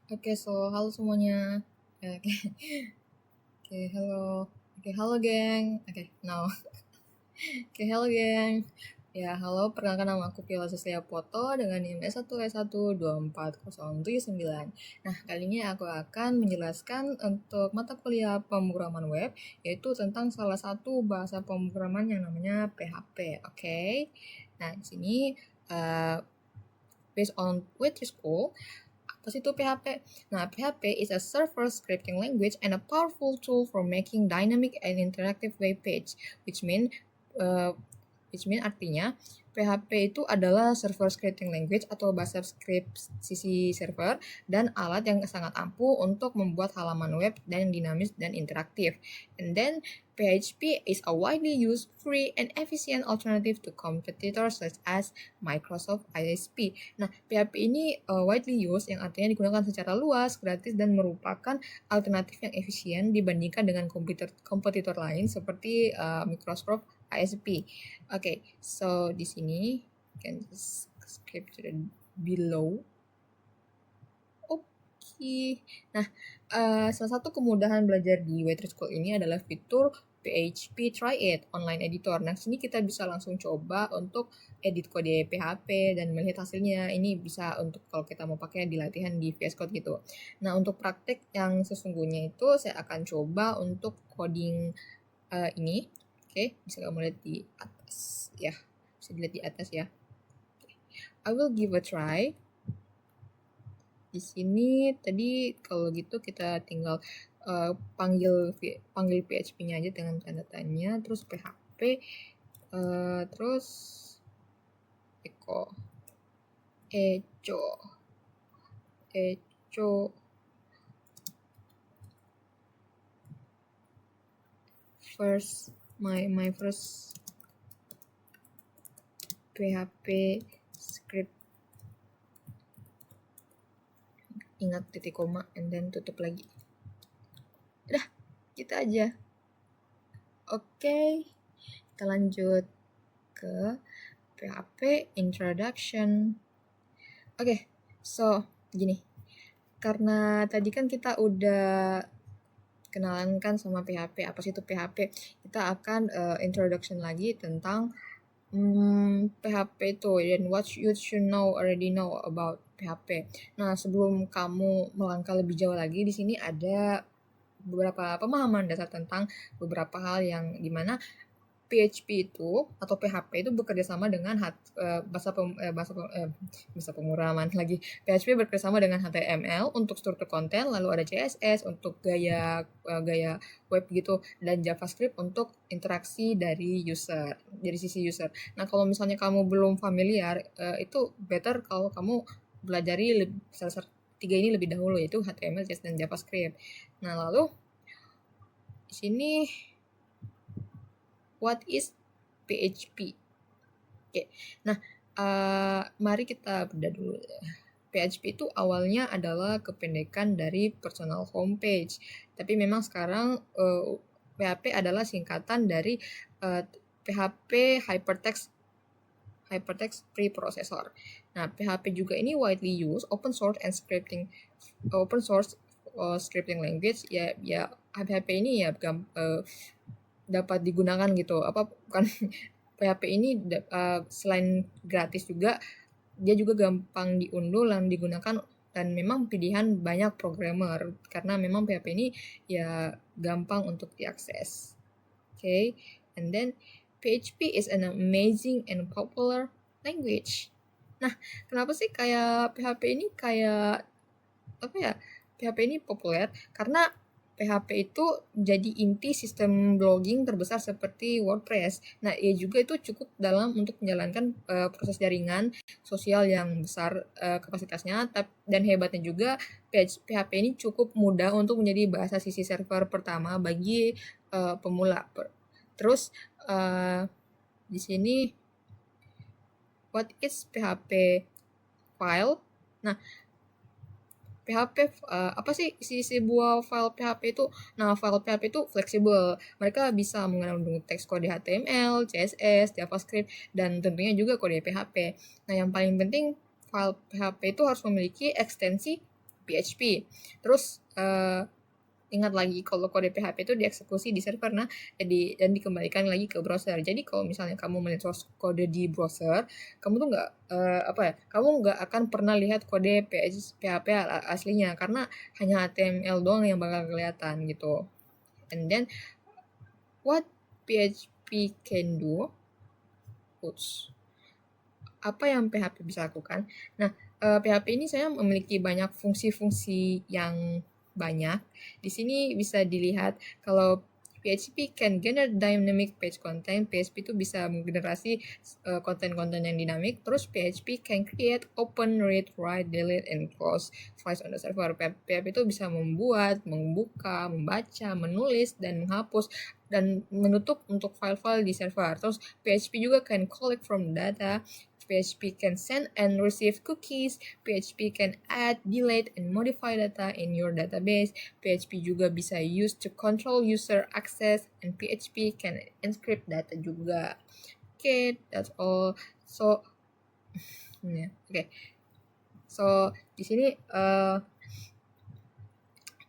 Oke, so halo semuanya. Oke, oke, halo. Oke, halo geng. Oke, now. Oke, halo geng. Ya, halo, perkenalkan nama aku Piala Seslia Poto dengan NIM S1S1240779. Nah, kali ini aku akan menjelaskan untuk mata kuliah pemrograman web, yaitu tentang salah satu bahasa pemrograman yang namanya PHP. Oke. Nah, di sini based on which school, apa sih itu PHP? Nah, PHP is a server scripting language and a powerful tool for making dynamic and interactive web page, uh, which mean artinya PHP itu adalah server scripting language atau bahasa script sisi server dan alat yang sangat ampuh untuk membuat halaman web dan dinamis dan interaktif. And then PHP is a widely used, free, and efficient alternative to competitors such as Microsoft ISP. Nah, PHP ini widely used yang artinya digunakan secara luas, gratis, dan merupakan alternatif yang efisien dibandingkan dengan kompetitor lain seperti Microsoft ISP. Okay, so di sini can just skip to the below. Oke. Nah, salah satu kemudahan belajar di Waitress School ini adalah fitur PHP Try It online editor. Nah, sini kita bisa langsung coba untuk edit kode PHP dan melihat hasilnya. Ini bisa untuk kalau kita mau pakai di latihan di VS Code gitu. Nah, untuk praktek yang sesungguhnya itu saya akan coba untuk coding ini. Oke, bisa kamu lihat di atas ya. Bisa dilihat di atas ya. I will give a try. Di sini tadi kalau gitu kita tinggal panggil PHP-nya aja dengan tanda tanya, terus PHP, terus echo first my first PHP script, ingat titik koma and then tutup lagi. Udah, gitu aja. Oke, kita lanjut ke PHP introduction. Oke, so gini, karena tadi kan kita udah kenalan kan sama PHP, apa sih itu PHP, kita akan introduction lagi tentang PHP itu dan what you should already know about PHP. Nah, sebelum kamu melangkah lebih jauh lagi, di sini ada beberapa pemahaman dasar tentang beberapa hal yang dimana PHP itu atau PHP itu bekerja sama dengan bahasa pemrograman lagi. PHP bekerja sama dengan HTML untuk struktur konten, lalu ada CSS untuk gaya web gitu, dan JavaScript untuk interaksi dari sisi user. Nah, kalau misalnya kamu belum familiar, itu better kalau kamu pelajari tiga ini lebih dahulu, yaitu HTML, CSS, dan JavaScript. Nah, lalu di sini what is PHP? Oke, nah mari kita bedah dulu. PHP itu awalnya adalah kependekan dari personal homepage, tapi memang sekarang PHP adalah singkatan dari PHP Hypertext Preprocessor. Nah, PHP juga ini widely used open source scripting language. Ya PHP ini ya dapat digunakan gitu, bukan PHP ini selain gratis juga, dia juga gampang diunduh dan digunakan, dan memang pilihan banyak programmer karena memang PHP ini ya gampang untuk diakses. Okay, and then PHP is an amazing and popular language. Nah, kenapa sih kayak PHP ini PHP ini populer? Karena PHP itu jadi inti sistem blogging terbesar seperti WordPress. Nah, ia juga itu cukup dalam untuk menjalankan proses jaringan sosial yang besar kapasitasnya, dan hebatnya juga PHP ini cukup mudah untuk menjadi bahasa sisi server pertama bagi pemula. Terus di sini what is PHP file? Nah, PHP apa sih isi sebuah file PHP itu? Nah, file PHP itu fleksibel. Mereka bisa mengandung teks kode HTML, CSS, JavaScript, dan tentunya juga kode PHP. Nah, yang paling penting file PHP itu harus memiliki ekstensi PHP. Terus ingat lagi kalau kode PHP itu dieksekusi di server dan dikembalikan lagi ke browser. Jadi kalau misalnya kamu melihat source kode di browser, kamu tuh kamu nggak akan pernah lihat kode PHP aslinya karena hanya HTML doang yang bakal kelihatan gitu. And then what PHP can do? Apa yang PHP bisa lakukan? Nah, PHP ini saya memiliki banyak fungsi-fungsi yang banyak. Di sini bisa dilihat kalau PHP can generate dynamic page content. PHP itu bisa menggenerasi konten-konten yang dinamik. Terus PHP can create, open, read, write, delete, and close files on the server. PHP itu bisa membuat, membuka, membaca, menulis, dan menghapus dan menutup untuk file-file di server. Terus PHP juga can collect from data. PHP can send and receive cookies. PHP can add, delete, and modify data in your database. PHP juga bisa used to control user access, and PHP can encrypt data juga. Okay, that's all. So, okay. So di sini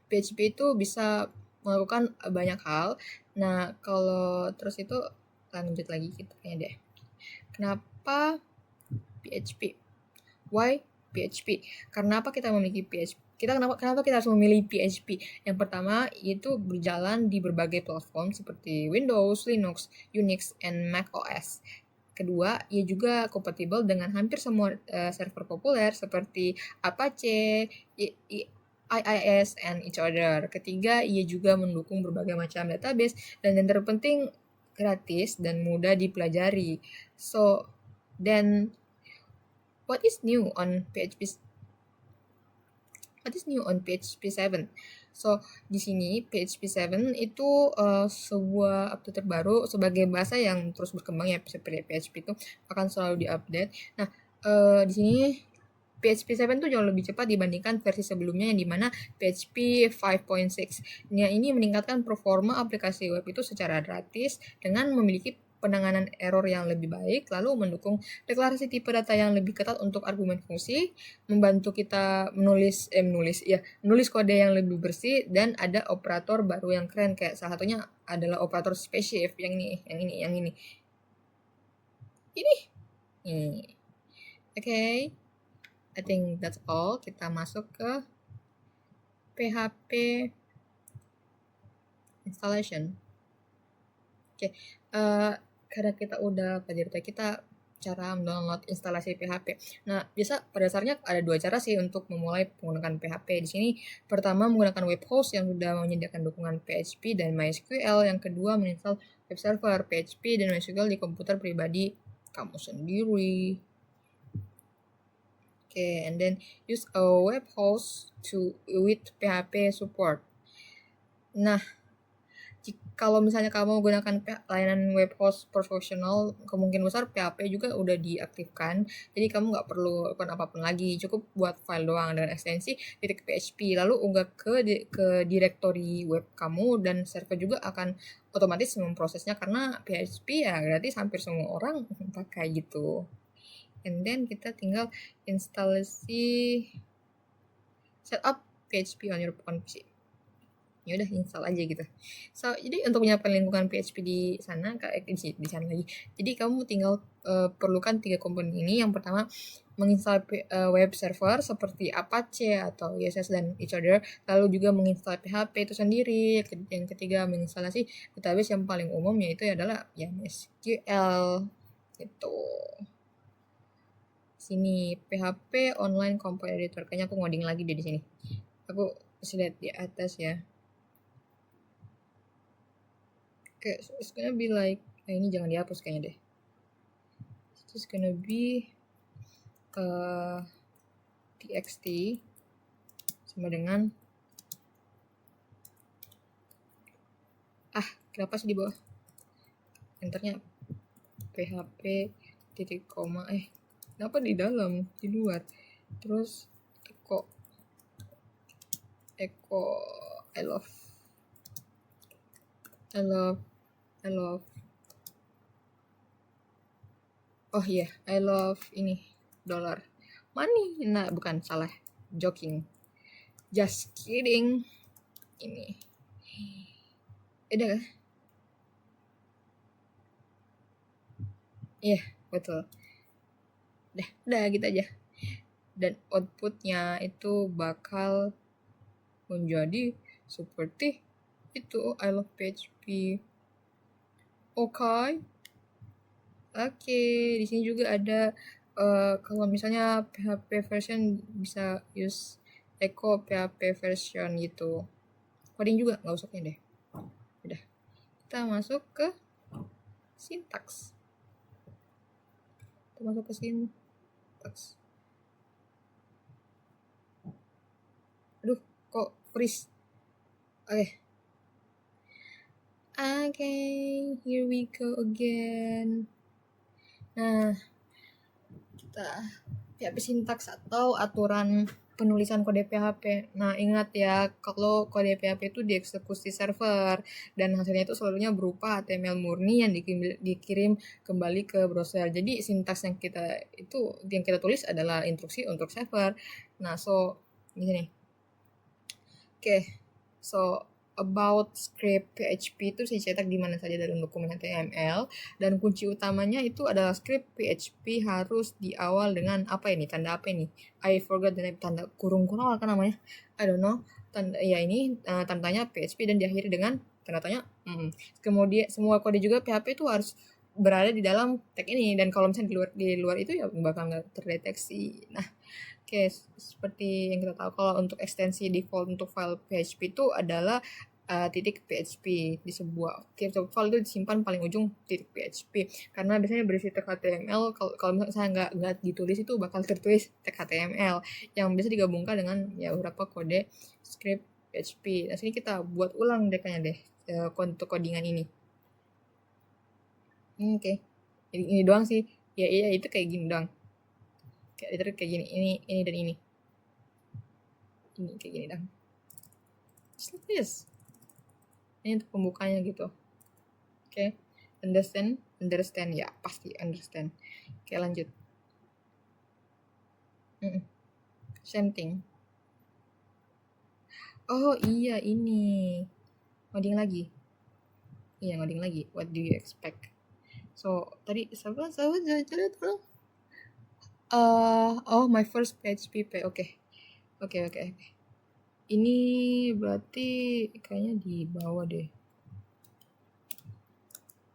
PHP itu bisa melakukan banyak hal. Nah, kalau terus itu lanjut lagi kita kayaknya deh. Kenapa PHP? Why PHP? Kenapa kita memiliki PHP? Kenapa kita harus memilih PHP? Yang pertama, itu berjalan di berbagai platform seperti Windows, Linux, Unix, and Mac OS. Kedua, ia juga kompatibel dengan hampir semua server populer seperti Apache, IIS, and each other. Ketiga, ia juga mendukung berbagai macam database dan yang terpenting gratis dan mudah dipelajari. So, then what is new on PHP 7? So, di sini PHP 7 itu sebuah update terbaru sebagai bahasa yang terus berkembang ya, seperti PHP itu akan selalu diupdate. Nah, di sini PHP 7 tuh jauh lebih cepat dibandingkan versi sebelumnya yang dimana PHP 5.6. Nah, ini meningkatkan performa aplikasi web itu secara gratis dengan memiliki penanganan error yang lebih baik, lalu mendukung deklarasi tipe data yang lebih ketat untuk argumen fungsi, membantu kita menulis kode yang lebih bersih, dan ada operator baru yang keren kayak salah satunya adalah operator spaceshift yang ini. Okay. I think that's all. Kita masuk ke PHP installation. Oke, karena kita udah pelajari kita cara mendownload instalasi PHP. Nah, pada dasarnya ada dua cara sih untuk memulai menggunakan PHP. Di sini pertama menggunakan web host yang sudah menyediakan dukungan PHP dan MySQL. Yang kedua menginstal web server PHP dan MySQL di komputer pribadi kamu sendiri. Okay, and then use a web host with PHP support. Nah, kalau misalnya kamu menggunakan layanan web host profesional, kemungkinan besar PHP juga udah diaktifkan. Jadi kamu nggak perlu lakukan apapun lagi, cukup buat file doang dengan ekstensi .php, lalu unggah ke direktori web kamu dan server juga akan otomatis memprosesnya karena PHP ya gratis, hampir semua orang pakai gitu. And then kita tinggal instalasi setup PHP on your own PC. Ya udah install aja gitu. So, jadi untuk menyiapkan lingkungan PHP di sana lagi. Jadi kamu tinggal perlukan 3 komponen ini. Yang pertama menginstal web server seperti Apache atau IIS dan each other, lalu juga menginstal PHP itu sendiri. Yang ketiga menginstalasi database yang paling umum yaitu adalah ya MySQL gitu. Sini PHP online compiler editor, kayaknya aku ngoding lagi deh di sini. Aku bisa lihat di atas ya. Oke, so it's gonna be like ini jangan dihapus kayaknya deh. It's gonna be txt sama dengan kenapa sih di bawah enternya php titik koma kenapa di dalam, di luar, terus echo I love ini $money. Nah, bukan, salah, joking. Just kidding. Ini. Udah kan? Iya, betul. Udah gitu aja. Dan outputnya itu bakal menjadi seperti itu. I love PHP. Oke. Di sini juga ada kalau misalnya PHP version bisa use echo PHP version gitu. Coding juga nggak usah deh. Udah. Kita masuk ke syntax. Aduh, kok freeze? Oke, here we go again. Nah, kita PHP syntax atau aturan penulisan kode PHP. Nah, ingat ya, kalau kode PHP itu dieksekusi server dan hasilnya itu selalunya berupa HTML murni yang dikirim kembali ke browser. Jadi sintaks yang kita tulis adalah instruksi untuk server. Nah, ini nih. So about script PHP itu saya cetak di mana saja dalam dokumen HTML, dan kunci utamanya itu adalah script PHP harus di awal dengan apa ini? Tanda apa ini? I forgot the name, tanda kurung-kurung apa namanya? I don't know. Tandanya PHP dan diakhiri dengan tanda tanya. Kemudian semua kode juga PHP itu harus berada di dalam tag ini, dan kalau misalnya di luar itu ya bakal nggak terdeteksi. Nah, seperti yang kita tahu, kalau untuk ekstensi default untuk file PHP itu adalah titik PHP di sebuah file itu disimpan paling ujung titik PHP, karena biasanya berisi tag HTML. Kalau misalnya saya nggak ditulis itu bakal tertulis tag HTML yang bisa digabungkan dengan ya beberapa kode script PHP. Nah, sini kita buat ulang kayaknya deh untuk codingan ini. Oke. Ini doang sih. Ya iya, itu kayak gini doang. Kayak gini, ini dan ini kayak gini dah. Just like this. Ini untuk pembukanya gitu. Oke. Understand ya, pasti understand. Oke, lanjut. Same thing. Oh iya, ini ngoding lagi. What do you expect? So tadi sahabat my first PHP. Oke. Ini berarti kayaknya di bawah deh.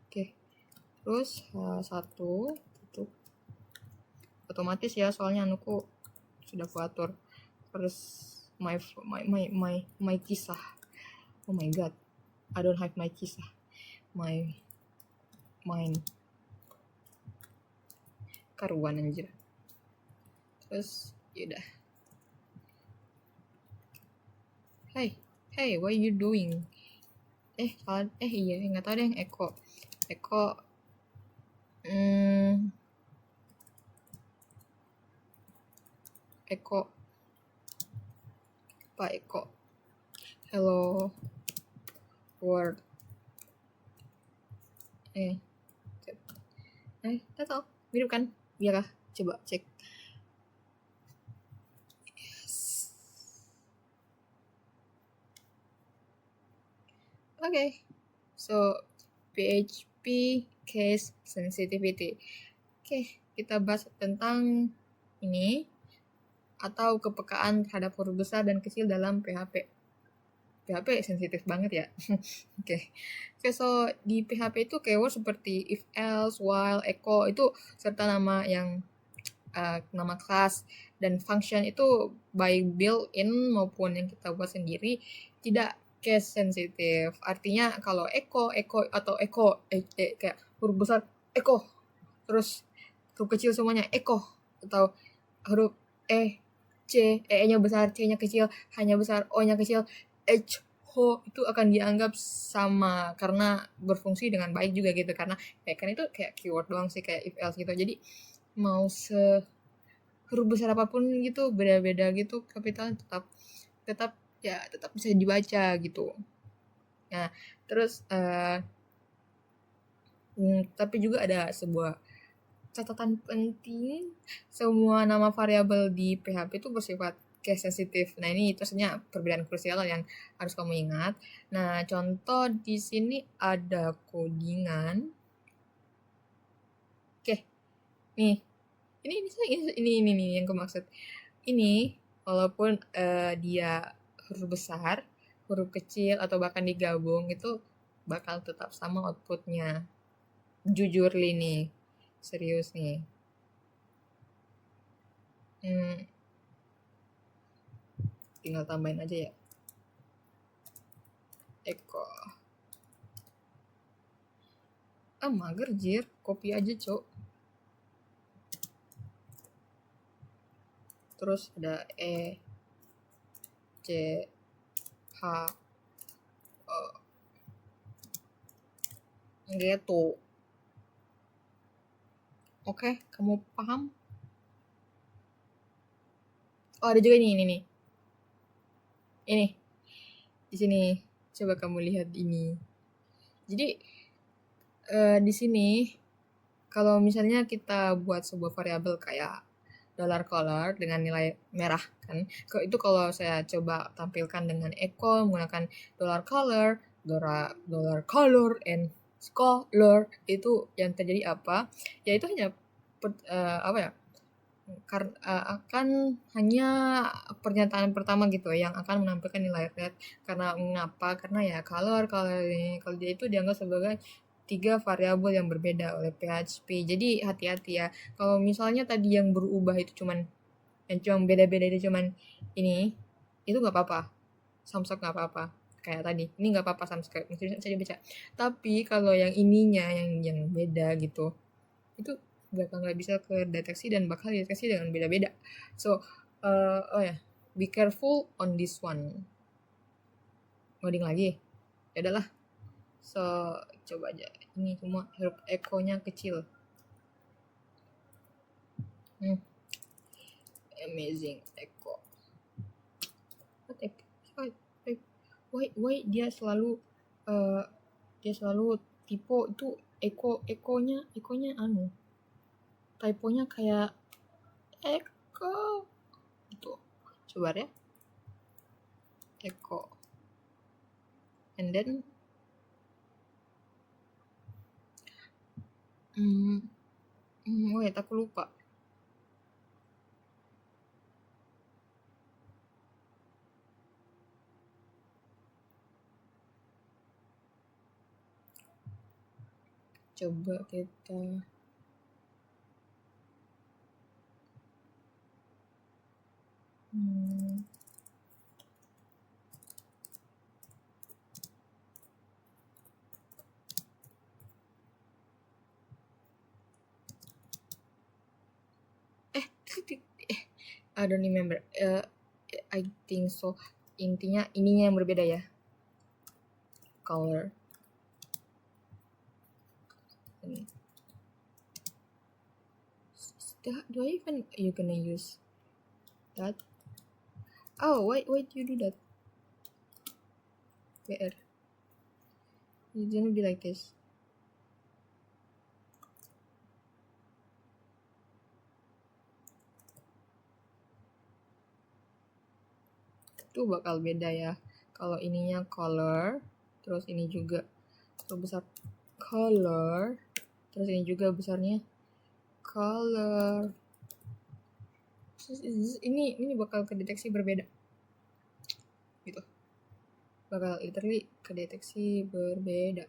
Oke. Terus satu tutup. Otomatis ya, soalnya anuku sudah kuatur. Terus my kisah. Oh my god. I don't have my kisah. Mine. Karuan anjir. Terus yaudah. Hey, what are you doing? Iya, nggak tahu deh. Eko. Pak Eko. Hello world. That's all. Mirip kan? Biarkah? Coba cek. Yes. Okay. So PHP case sensitivity. Oke, kita bahas tentang ini atau kepekaan terhadap huruf besar dan kecil dalam PHP. PHP sensitif banget ya. Oke, so di PHP itu keyword seperti if, else, while, echo itu serta nama yang nama kelas dan function itu baik built-in maupun yang kita buat sendiri tidak case sensitif. Artinya kalau echo atau echo kayak huruf besar echo, terus huruf kecil semuanya echo, atau huruf E-nya besar, C-nya kecil, H-nya besar, O-nya kecil, H-ho itu akan dianggap sama karena berfungsi dengan baik juga gitu, karena kan itu kayak keyword doang sih, kayak if else gitu. Jadi mau huruf besar apapun gitu, beda-beda gitu kapitalnya tetap bisa dibaca gitu. Nah, terus tapi juga ada sebuah catatan penting, semua nama variabel di PHP itu bersifat case sensitif. Nah, ini itu sebenarnya perbedaan krusial yang harus kamu ingat. Nah, contoh di sini ada codingan. Oke, nih. Ini yang aku maksud. Ini walaupun dia huruf besar, huruf kecil atau bahkan digabung itu bakal tetap sama outputnya. Jujur nih, serius nih. Tinggal tambahin aja ya. Eko. Mager jir, copy aja cok. Terus ada E, C, H, gitu. Oke, kamu paham? Oh, ada juga ini nih. Ini. Di sini. Coba kamu lihat ini. Jadi di sini kalau misalnya kita buat sebuah variabel kayak $color dengan nilai merah kan. Itu kalau saya coba tampilkan dengan echo menggunakan $color, $color and scholar, itu yang terjadi apa? Ya itu hanya akan hanya pernyataan pertama gitu yang akan menampilkan nilai red. Karena mengapa? Karena ya color ini kalau dia itu dianggap sebagai 3 variabel yang berbeda oleh PHP. Jadi hati-hati ya. Kalau misalnya tadi yang berubah itu cuman beda-beda itu cuman ini, itu nggak apa-apa. Samsak nggak apa-apa. Kayak tadi, ini nggak apa-apa samsak, bisa dibaca. Tapi kalau yang ininya yang beda gitu, itu bakal nggak bisa kedeteksi dan bakal dideteksi dengan beda-beda. So, be careful on this one. Ngoding lagi? Ya udahlah. So, coba aja. Ini semua huruf echo-nya kecil. Amazing echo. Why dia selalu typo itu echo-nya typonya kayak echo gitu. Coba ya. Echo. And then wait, aku lupa. Coba kita I don't remember. I think so. Intinya ininya yang berbeda ya. Color. Do I even you gonna use that? Oh, why do you do that? Where? It's gonna be like this. Itu bakal beda ya. Kalau ininya color, terus ini juga besar color, terus ini juga besarnya color. Ini bakal kedeteksi berbeda. Gitu. Bakal literally kedeteksi berbeda.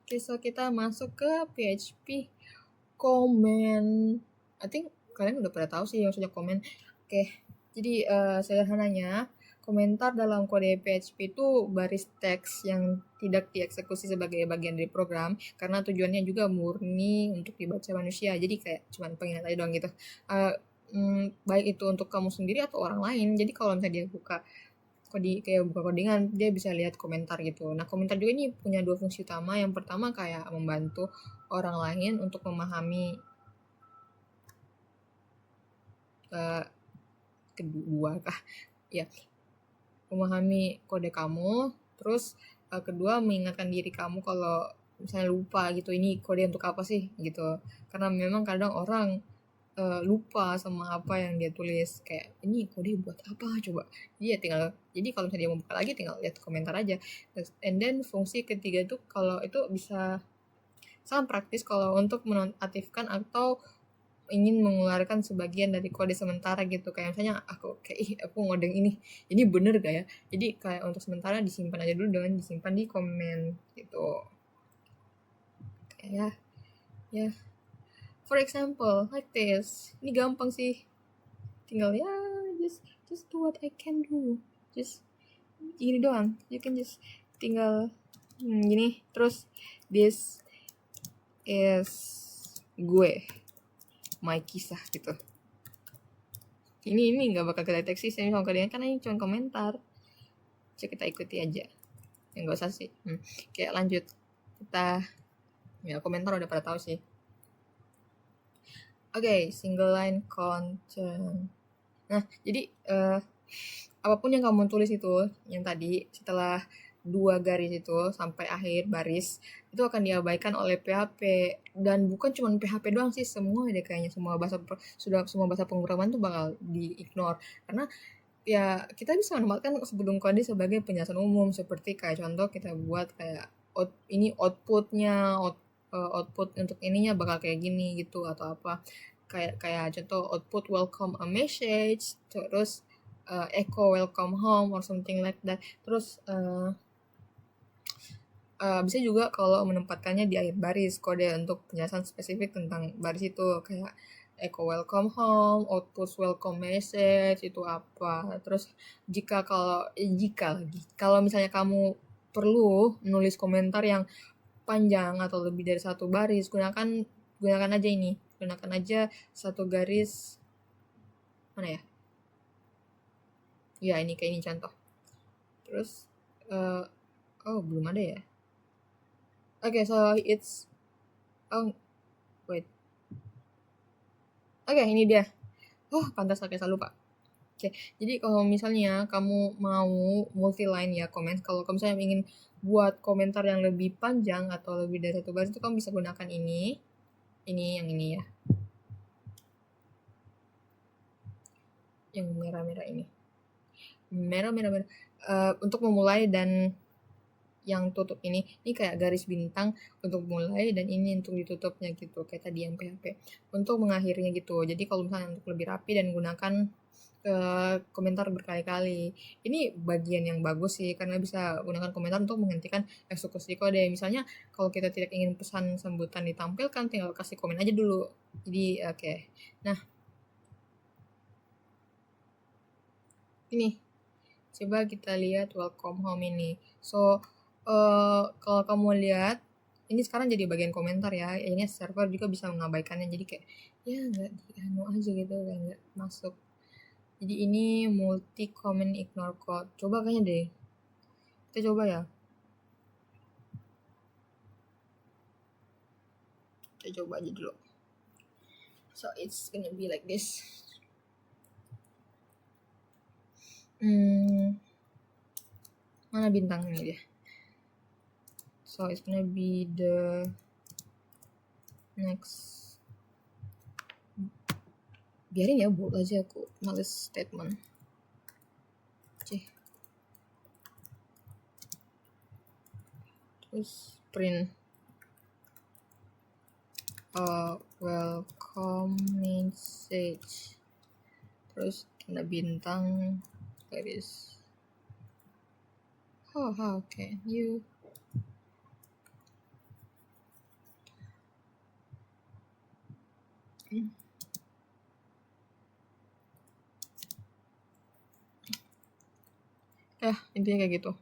Oke, so kita masuk ke PHP comment. I think kalian udah pada tahu sih maksudnya komen. Oke, jadi sederhananya komentar dalam kode PHP itu baris teks yang tidak dieksekusi sebagai bagian dari program karena tujuannya juga murni untuk dibaca manusia. Jadi kayak cuman pengingat aja doang gitu. Baik itu untuk kamu sendiri atau orang lain. Jadi kalau misalnya dia buka codingan, dia bisa lihat komentar gitu. Nah, komentar juga ini punya 2 fungsi utama. Yang pertama kayak membantu orang lain untuk memahami memahami kode kamu. Terus kedua mengingatkan diri kamu kalau misalnya lupa gitu, ini kode untuk apa sih gitu. Karena memang kadang orang lupa sama apa yang dia tulis, kayak ini kode buat apa coba. Dia tinggal, jadi kalau misalnya dia mau buka lagi tinggal lihat komentar aja. And then fungsi ketiga itu kalau itu bisa sangat praktis kalau untuk menonaktifkan atau ingin mengeluarkan sebagian dari kode sementara gitu, kayak misalnya aku ngodeng ini bener gak ya, jadi kayak untuk sementara disimpan aja dulu dengan disimpan di komen gitu, kayak ya for example like this. Ini gampang sih, tinggal ya just do what I can do, just gini doang, you can just tinggal gini terus this is gue my kisah gitu. Ini nggak bakal kedeteksi sih sama kalian karena ini cuma komentar. Coba kita ikuti aja. Ya nggak usah sih. Kayak lanjut kita, ya komentar udah pada tahu sih. Oke, single line content. Nah, jadi apapun yang kamu tulis itu, yang tadi setelah 2 garis itu sampai akhir baris itu akan diabaikan oleh PHP, dan bukan cuma PHP doang sih, semua deh kayaknya, semua bahasa pemrograman tuh bakal di-ignore karena ya kita bisa menempatkan sebelum kode sebagai penjelasan umum, seperti kayak contoh kita buat kayak output untuk ininya bakal kayak gini gitu, atau apa kayak contoh output welcome a message, terus echo welcome home or something like that. Terus bisa juga kalau menempatkannya di akhir baris kode untuk penjelasan spesifik tentang baris itu, kayak echo welcome home, output welcome message itu apa. Terus kalau misalnya kamu perlu menulis komentar yang panjang atau lebih dari 1 baris, gunakan aja satu garis, mana ya? Ya ini kayak ini contoh. Terus belum ada ya. Okay, so it's wait. Oke, ini dia. Pantas saya lupa. Oke, jadi kalau misalnya kamu mau multi-line ya komen, kalau kamu misalnya ingin buat komentar yang lebih panjang atau lebih dari 1 baris itu kamu bisa gunakan ini yang ini ya. Yang merah-merah ini. Merah. Untuk memulai dan yang tutup ini kayak garis bintang untuk mulai dan ini untuk ditutupnya gitu, kayak tadi yang PHP untuk mengakhirinya gitu. Jadi kalau misalnya untuk lebih rapi dan gunakan komentar berkali-kali, ini bagian yang bagus sih karena bisa gunakan komentar untuk menghentikan eksekusi kode. Misalnya kalau kita tidak ingin pesan sambutan ditampilkan, tinggal kasih komen aja dulu. Jadi oke. Nah, ini coba kita lihat welcome home ini. So kalau kamu lihat ini sekarang jadi bagian komentar ya, ini server juga bisa mengabaikannya, jadi kayak ya nggak dianu aja gitu, kayak nggak masuk. Jadi ini multi comment ignore code, coba kayaknya deh kita coba ya, kita coba aja dulu. So it's gonna be like this. Mana bintang ini dia. So it's gonna be the next. Biarin ya, bold aja, aku males statement. Terus print welcome message, terus tanda bintang garis. How can you intinya kayak gitu.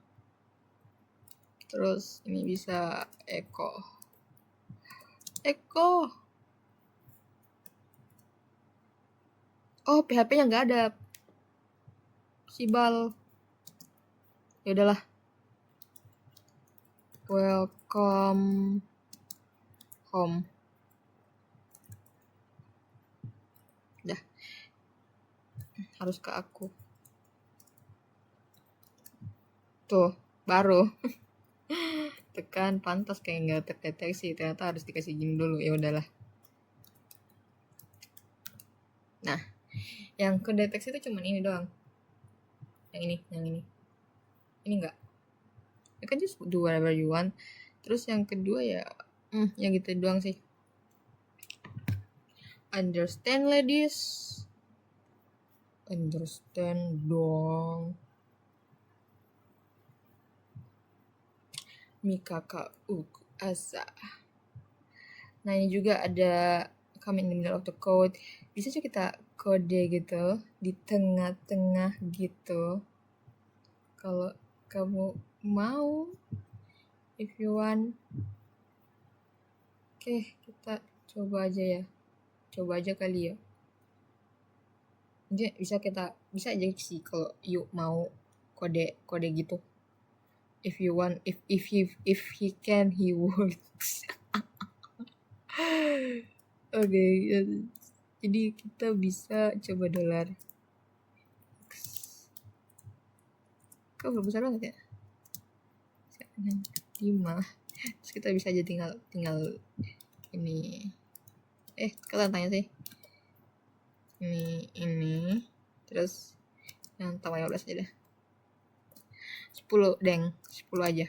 Terus ini bisa echo. PHP-nya nggak ada, sibal. Ya udahlah, welcome home. Dah, harus ke aku tuh baru tekan pantas kayak nggak terdeteksi, ternyata harus dikasih izin dulu. Ya udahlah, Nah, yang kedeteksi itu cuman ini doang. Yang ini enggak. You can just do whatever you want. Terus yang kedua ya, yang gitu doang sih. Understand ladies. Understand dong. Mikaka uku asa. Nah ini juga ada come in the middle of the code. Bisa juga kita kode gitu di tengah-tengah gitu. Kalau kamu mau, if you want. Oke, kita coba aja ya. Coba aja kali ya. Bisa aja sih kalau you mau kode gitu. If you want, if he can, he works. Oke, jadi kita bisa coba dolar. Kok besar banget ya? 5. Terus kita bisa aja tinggal ini. Kalian tanya sih. Ini. Terus yang tambah 15 aja deh. 10 deng, 10 aja.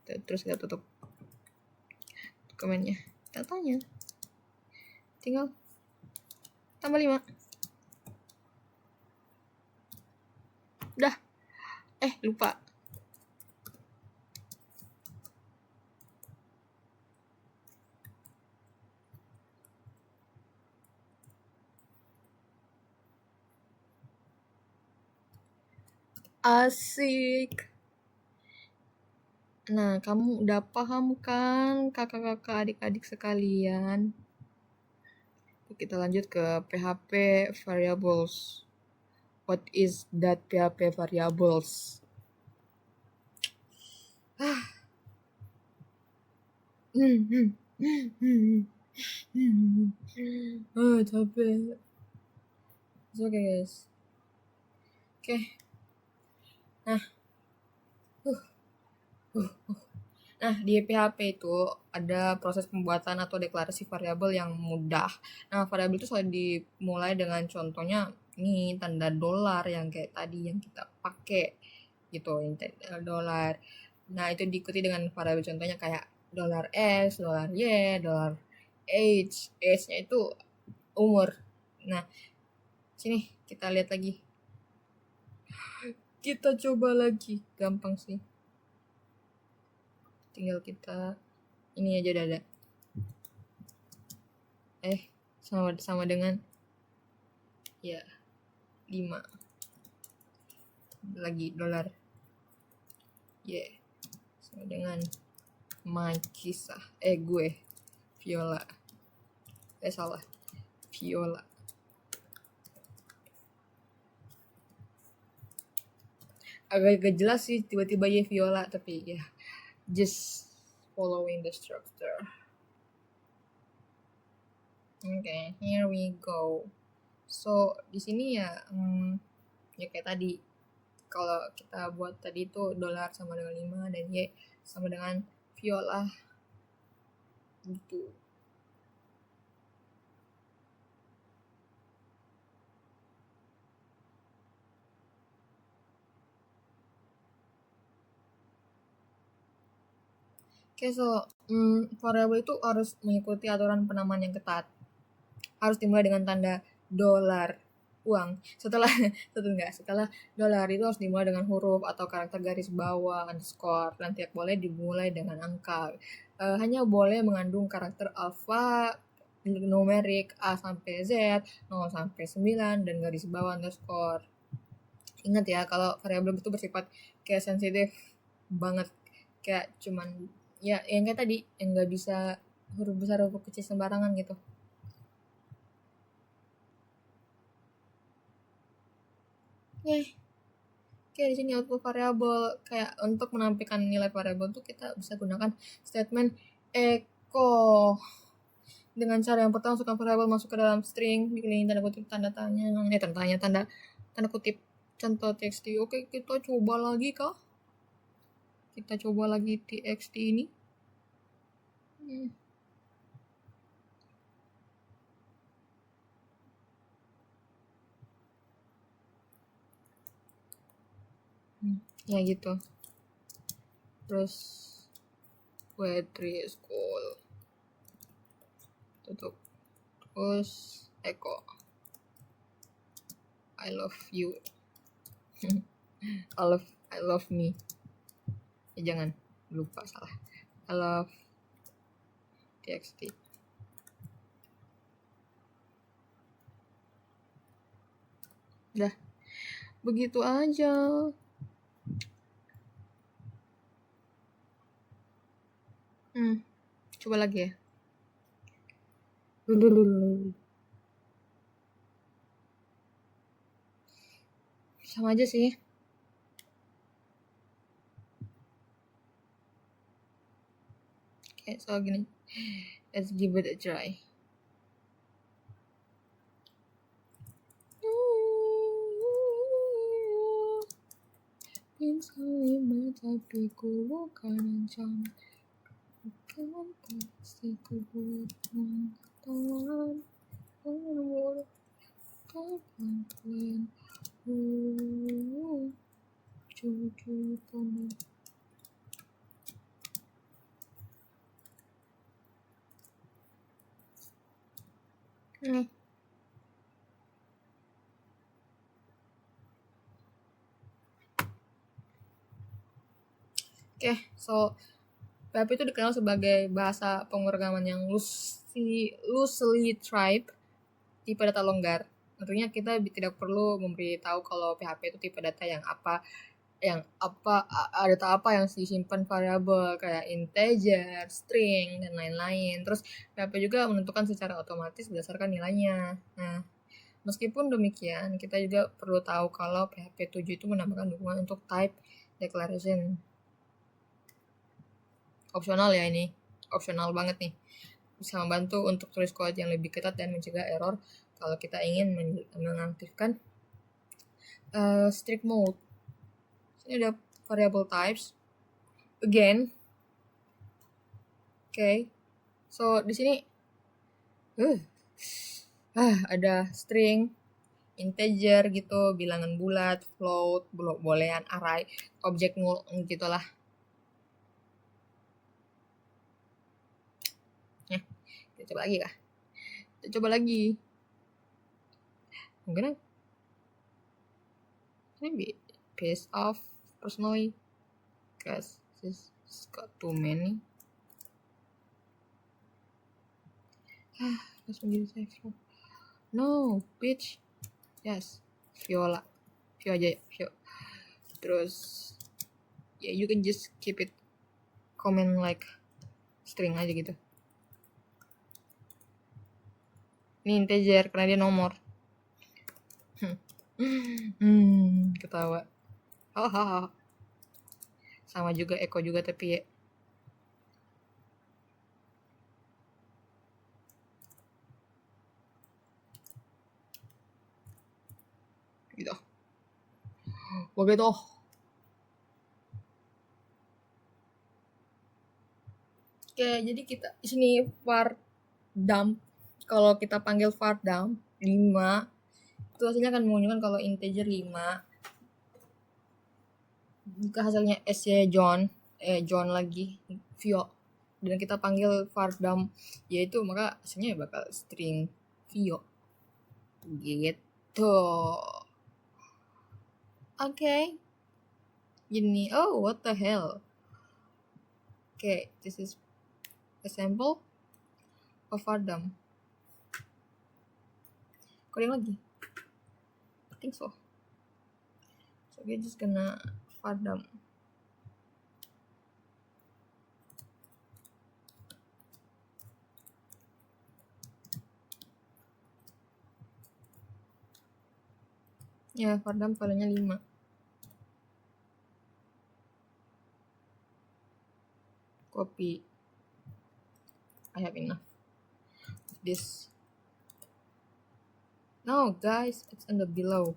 Terus kita tutup komennya. Kita tanya. Tinggal tambah 5. Udah. Lupa. Asik. Nah, kamu udah paham kan kakak-kakak adik-adik sekalian? Kita lanjut ke PHP variables. What is that PHP variables? Capek. It's okay guys. Oke. Nah, di PHP itu ada proses pembuatan atau deklarasi variabel yang mudah. Nah, variabel itu selalu dimulai dengan contohnya nih tanda dolar yang kayak tadi yang kita pakai gitu, dolar. Nah, itu diikuti dengan variabel contohnya kayak dolar $S, dolar $Y, dolar H. H-nya itu umur. Nah, sini kita lihat lagi. Kita coba lagi, gampang sih. Tinggal kita ini aja udah ada. Sama dengan ya 5 lagi dolar sama dengan kisah gue Viola salah Viola agak jelas sih tiba-tiba ya Viola, tapi ya just following the structure. Okay, here we go. So di sini ya kayak tadi kalau kita buat tadi itu dolar sama dengan 5 dan Y sama dengan Viola gitu. Oke, so variabel itu harus mengikuti aturan penamaan yang ketat. Harus dimulai dengan tanda dolar uang. Setelah dolar itu harus dimulai dengan huruf atau karakter garis bawah underscore, dan tidak boleh dimulai dengan angka. Hanya boleh mengandung karakter alfa, numerik A sampai Z, 0 sampai 9, dan garis bawah underscore. Ingat ya, kalau variabel itu bersifat kayak sensitif banget, kayak cuman ya yang kayak tadi yang nggak bisa huruf besar huruf kecil sembarangan gitu. Oke, di sini output variabel. Kayak untuk menampilkan nilai variabel tuh kita bisa gunakan statement echo. Dengan cara yang pertama, masukkan variabel masuk ke dalam string, dikelilingi tanda kutip tanda kutip contoh txt. Oke, kita coba lagi kah? Kita coba lagi txt ini. ya gitu. Terus Wetri School tutup. Terus Eko, I love you. I love me. Jangan lupa, salah. I love txt. Udah, begitu aja. Coba lagi ya. Sama aja sih. Oke, so gini. Let's give it a try. Salima tapi ku bukan ancaman. Bukan pasti ku buat pengetahuan. Umur kapan cucu kamu. Oke, so PHP itu dikenal sebagai bahasa pemrograman yang loosely typed, tipe data longgar. Tentunya kita tidak perlu memberitahu kalau PHP itu tipe data data apa yang disimpan variabel kayak integer, string, dan lain-lain. Terus PHP juga menentukan secara otomatis berdasarkan nilainya. Nah, meskipun demikian, kita juga perlu tahu kalau PHP 7 itu menambahkan dukungan untuk type declaration. Opsional ya ini, opsional banget nih. Bisa membantu untuk tulis kode yang lebih ketat dan mencegah error kalau kita ingin mengaktifkan strict mode. Ini ada variable types. Again. Oke. So di sini ada string, integer gitu, bilangan bulat, float, boolean, array, objek null gitulah. Kita coba lagi kah? Kita coba lagi. Mungkin ini piece off personally because this got too many. Harus menjadi safe. No, bitch. Yes, Viola. Vio aja ya, Vio. Terus ya, you can just keep it comment like string aja gitu. Ini integer karena dia nomor. Ketawa. Hahaha. Sama juga Eko juga tapi ya. Gitu. Begitu. Oke, jadi kita di sini var dump. Kalau kita panggil var dump 5, itu hasilnya akan menunjukkan kalau integer 5. Jika hasilnya S ya John lagi Vio, dan kita panggil var dump yaitu, maka hasilnya bakal string Vio gitu. Okay. Gini, oh what the hell. Okay, this is a sample of var dump. Coding lagi. I think so. So we're just gonna var dump. Ya, var dump filenya 5. Copy. I have enough. This. No, guys, it's in the below.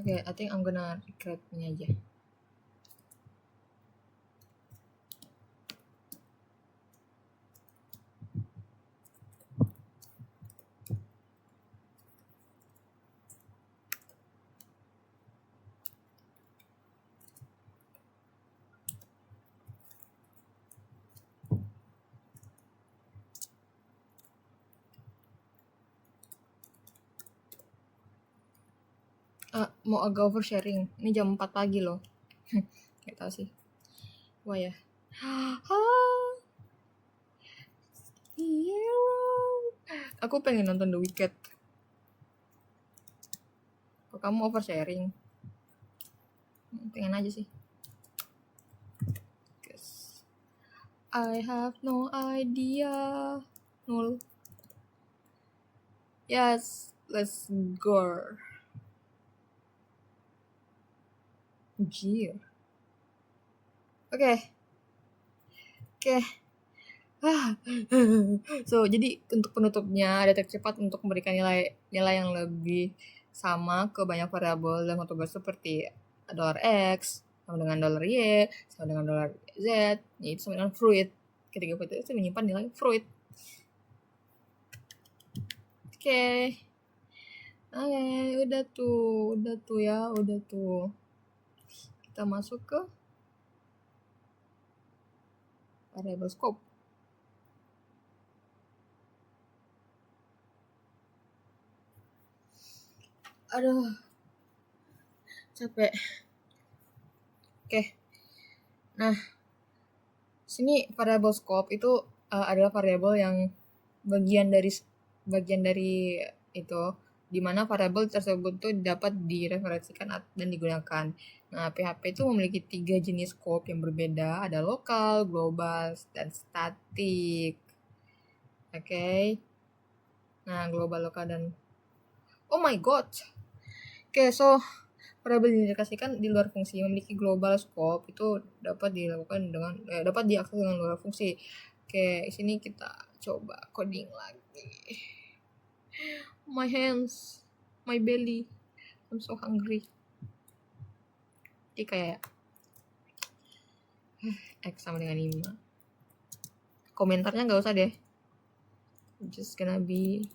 Okay, I think I'm gonna recreate ini aja. Mau agak oversharing. Ini jam 4 pagi loh. Gak tau sih. Wah ya. Aku pengen nonton The Wicked. Kok kamu oversharing? Pengen aja sih. Guys. I have no idea. Nul. Yes, let's go. Anjir. Oke. So, jadi untuk penutupnya deteksi cepat untuk memberikan nilai yang lebih sama ke banyak variabel dalam satu tugas seperti $X sama dengan $Y sama dengan $Z, yaitu sama dengan fruit. Ketiga fruit itu menyimpan nilai fruit. Oke, udah tuh. Kita masuk ke variable scope. Aduh, capek. Oke. Nah, sini variable scope itu adalah variabel yang bagian dari itu, di mana variabel tersebut tuh dapat direferensikan dan digunakan. Nah, PHP itu memiliki 3 jenis scope yang berbeda, ada lokal, global, dan statik. Oke. Nah, global, lokal, dan oh my god. Oke, so variabel diindikasikan di luar fungsi memiliki global scope itu dapat diakses dengan luar fungsi. Oke, di sini kita coba coding lagi. My hands, my belly, I'm so hungry. Jadi kayak X sama dengan 5. Komentarnya nggak usah deh. Just gonna be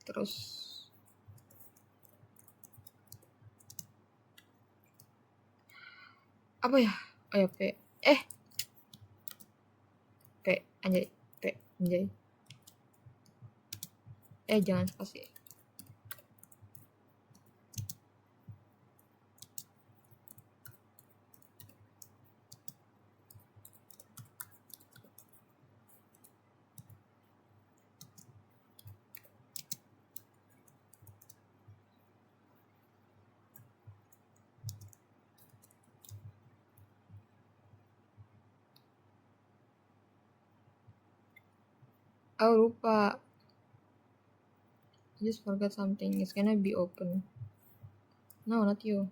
terus apa ya? Oh ya, P anjay. Jangan spasi. Oh, lupa. I just forgot something. It's gonna be open. No, not you.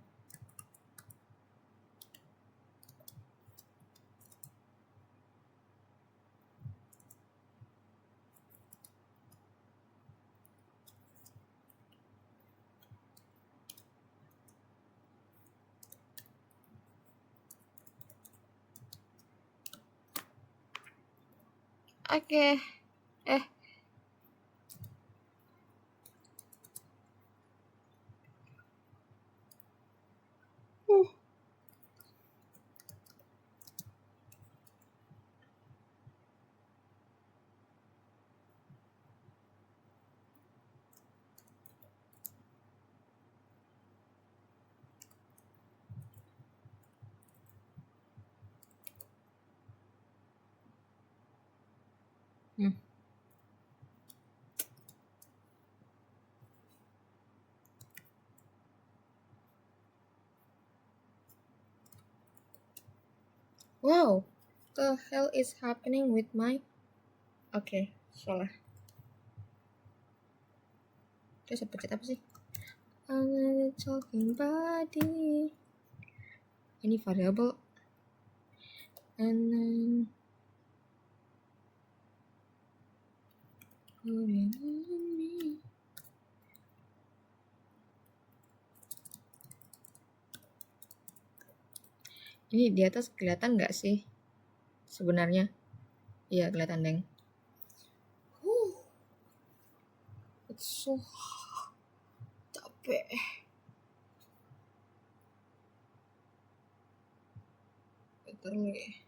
Oke. Wow, the hell is happening with my... Oke, salah. Terus pencet apa sih? I'm talking body. Ini variable and then put it on me. Ini di atas kelihatan nggak sih sebenarnya? Iya, kelihatan, Deng. It's so capek. Literally.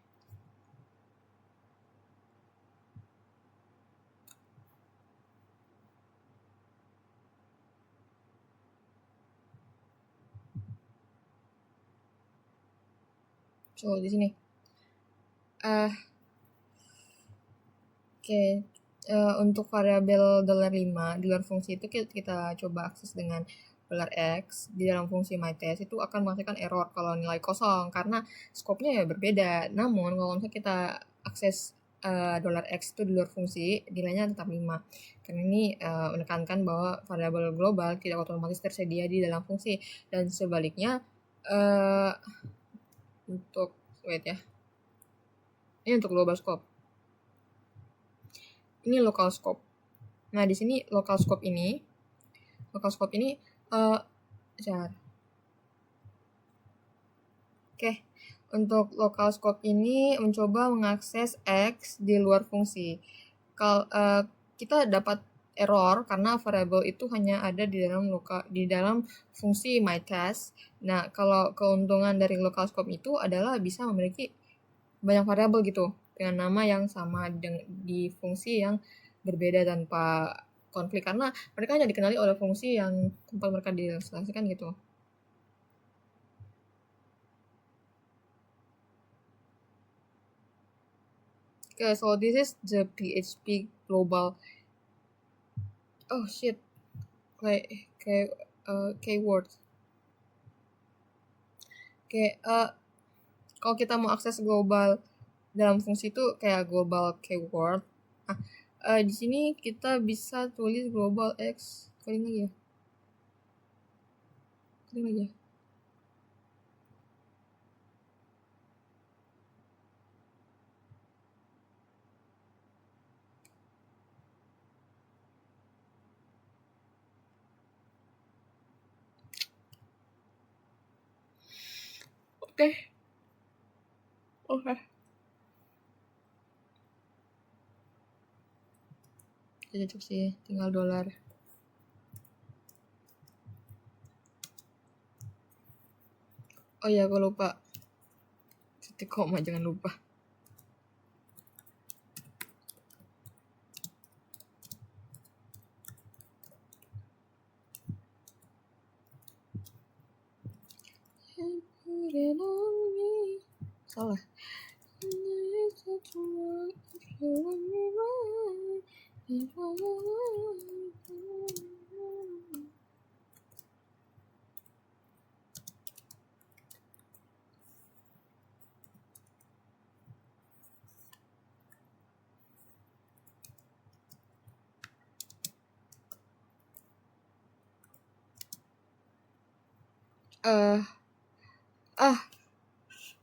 So, di sini. Oke, untuk variabel $5 di luar fungsi itu kita coba akses dengan $x di dalam fungsi myTest itu akan menghasilkan error kalau nilai kosong karena skopnya ya berbeda. Namun kalau misalnya kita akses $x itu di luar fungsi, nilainya tetap 5. Karena ini menekankan bahwa variabel global tidak otomatis tersedia di dalam fungsi dan sebaliknya untuk wait ya. Ini untuk global scope. Ini local scope. Nah, di sini local scope ini Oke, untuk local scope ini mencoba mengakses X di luar fungsi. Kita dapat error karena variabel itu hanya ada di dalam fungsi myTest. Nah, kalau keuntungan dari local scope itu adalah bisa memiliki banyak variabel gitu dengan nama yang sama di fungsi yang berbeda tanpa konflik karena mereka hanya dikenali oleh fungsi yang tempat mereka diselesaikan gitu. Okay, so this is the PHP global. Oh shit, keyword. Kalau kita mau akses global dalam fungsi itu kayak global keyword. Di sini kita bisa tulis global x. Kalian lagi ya. Oke. Cocok sih, tinggal $. Oh iya, gue lupa. Titik koma jangan lupa. Salah.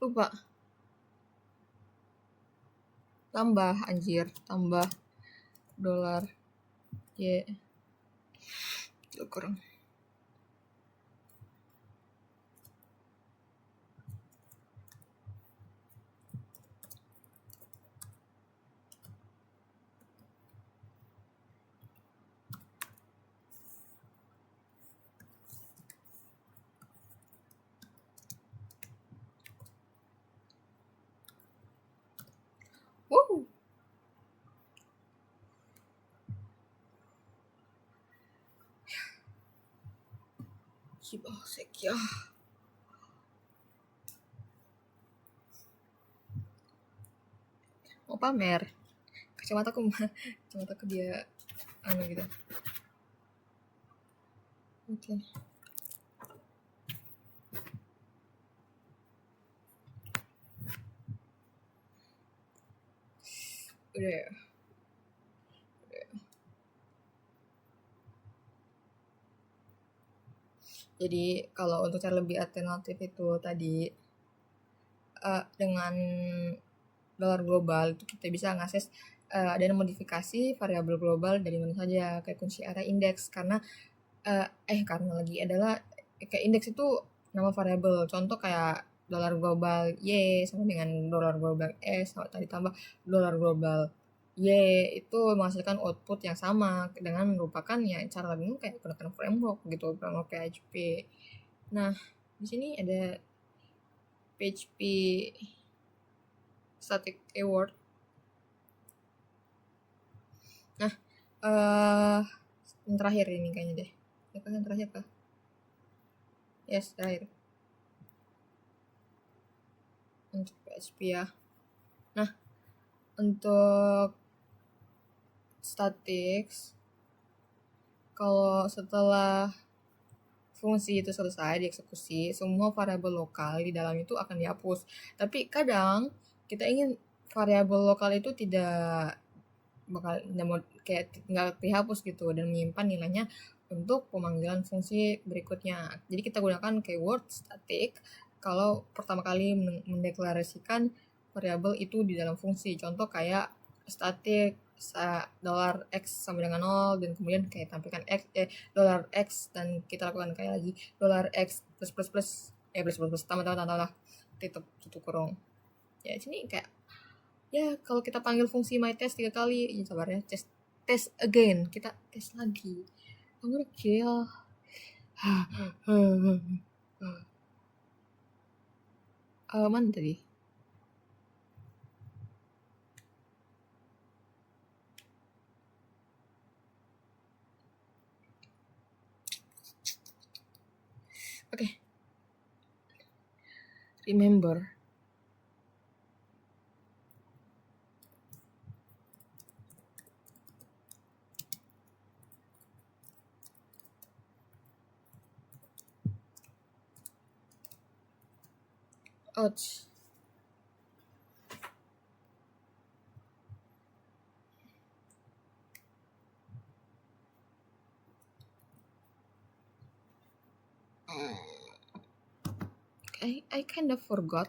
Lupa. Tambah $. Kurang. Wow. Sekia. Mau pamer. Kacamataku dia gitu. Oke. Udah ya. Jadi kalau untuk cara lebih alternatif itu tadi dengan dolar global itu kita bisa ngakses dan modifikasi variabel global dari mana saja, kayak kunci array index. Karena lagi adalah kayak indeks itu nama variabel. Contoh kayak dolar global Y sama dengan dolar global S tadi tambah dolar global Y itu menghasilkan output yang sama dengan merupakan ya cara lainnya kayak gunakan framework gitu, framework PHP. Nah, di sini ada PHP static keyword. Nah, yang terakhir ini kayaknya deh. Yang terakhir kah? Yes, terakhir. Untuk PHP ya. Nah, untuk statics, kalau setelah fungsi itu selesai dieksekusi, semua variabel lokal di dalam itu akan dihapus. Tapi kadang kita ingin variabel lokal itu tidak kayak nggak dihapus gitu dan menyimpan nilainya untuk pemanggilan fungsi berikutnya. Jadi kita gunakan keyword static kalau pertama kali mendeklarasikan variabel itu di dalam fungsi. Contoh kayak static dolar $x sama dengan 0 dan kemudian kayak tampilkan dolar $x dan kita lakukan kayak lagi dolar $x plus tambah tutup kurung. Ya sini kayak ya kalau kita panggil fungsi myTest 3 kali ya sabar ya, test again, kita tes lagi. I'm gonna kill. Mana tadi? Oke. Remember. Ouch. I kind of forgot.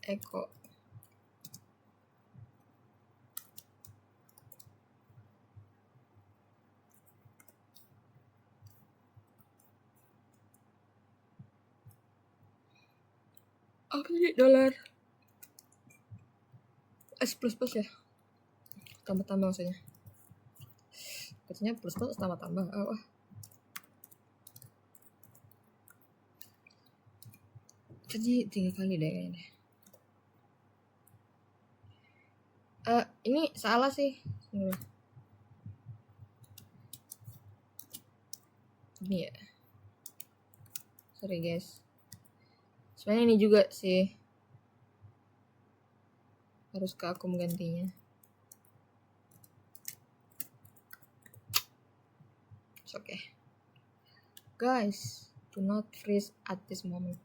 Echo. Apa sih dolar S plus ya? Tambah maksudnya. Katanya plus tambah. Tadi 3 kali deh kayaknya. Ini salah sih. Ini ya. Sorry guys. Sebenarnya ini juga sih. Harus ke aku menggantinya. It's okay. Guys, do not freeze at this moment.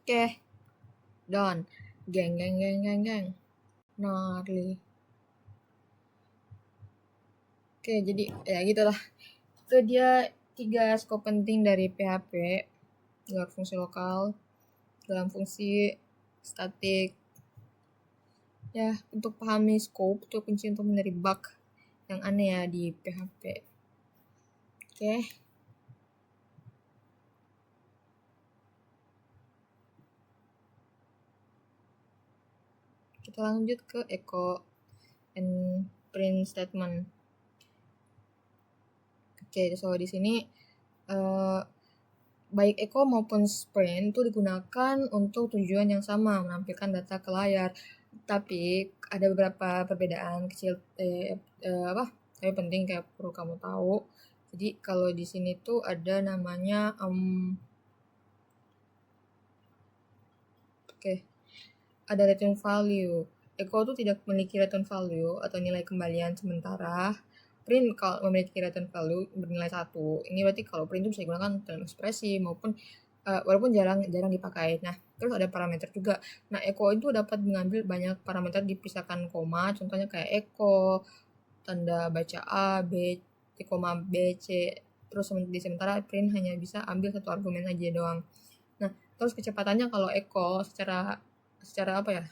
Okay. Done. Gang. Gnarly. Oke, jadi ya gitulah. Itu dia 3 scope penting dari PHP. Dalam fungsi lokal, dalam fungsi statik. Ya, untuk pahami scope itu kunci untuk menghindari bug yang aneh ya di PHP. Oke. Kita lanjut ke echo and print statement. Oke, so di sini baik echo maupun print itu digunakan untuk tujuan yang sama, menampilkan data ke layar. Tapi ada beberapa perbedaan kecil tapi penting kayak perlu kamu tahu. Jadi kalau di sini tuh ada namanya ada return value. echo itu tidak memiliki return value atau nilai kembalian sementara. Print kalau memiliki return value bernilai 1. Ini berarti kalau print itu bisa digunakan dalam ekspresi maupun walaupun jarang dipakai. Nah, terus ada parameter juga. Nah, echo itu dapat mengambil banyak parameter dipisahkan koma, contohnya kayak echo, tanda baca A, B, koma B, C, terus di sementara print hanya bisa ambil satu argumen aja doang. Nah, terus kecepatannya kalau echo secara apa ya?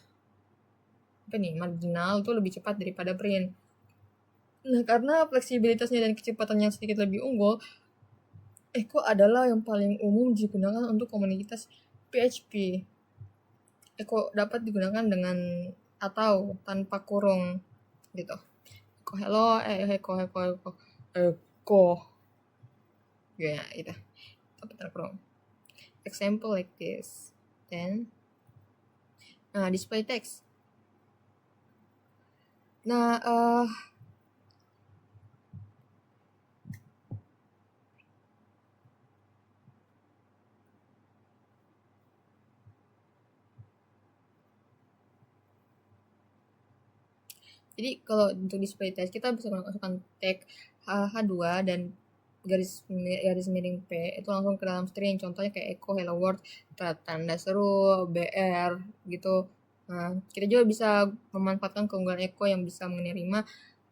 Marginal itu lebih cepat daripada print. Nah, karena fleksibilitasnya dan kecepatannya sedikit lebih unggul, echo adalah yang paling umum digunakan untuk komunitas PHP. Echo dapat digunakan dengan atau tanpa kurung gitu. Echo hello, echo. Ya, itu. Tanpa kurung. Example like this. Then, display text. Nah, jadi kalau untuk display text kita bisa masukkan tag H2 dan garis miring P itu langsung ke dalam string, contohnya kayak echo hello world, tanda seru, BR gitu. Nah, kita juga bisa memanfaatkan keunggulan echo yang bisa menerima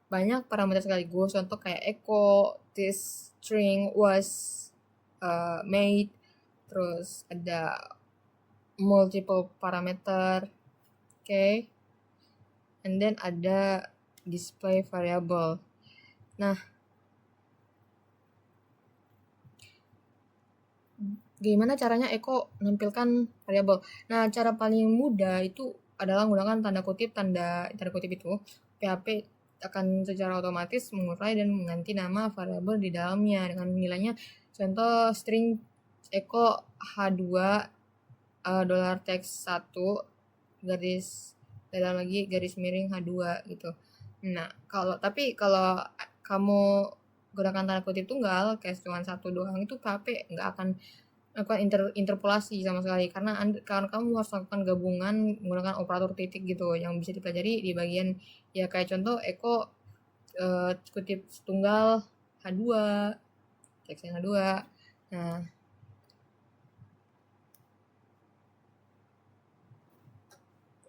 banyak parameter sekaligus, contoh kayak echo this string was made, terus ada multiple parameter, okay, and then ada display variable. Nah, gimana caranya echo menampilkan variabel? Nah, cara paling mudah itu adalah menggunakan tanda kutip itu. PHP akan secara otomatis mengurai dan mengganti nama variabel di dalamnya dengan nilainya. Contoh string echo H2 $text 1 garis dalam lagi garis miring H2 gitu. Nah, kalau kamu gunakan tanda kutip tunggal kayak cuma satu doang, itu PHP nggak akan melakukan interpolasi sama sekali, karena kamu harus lakukan gabungan menggunakan operator titik gitu yang bisa dipelajari di bagian ya kayak contoh echo kutip tunggal H2, teksnya H2. Nah,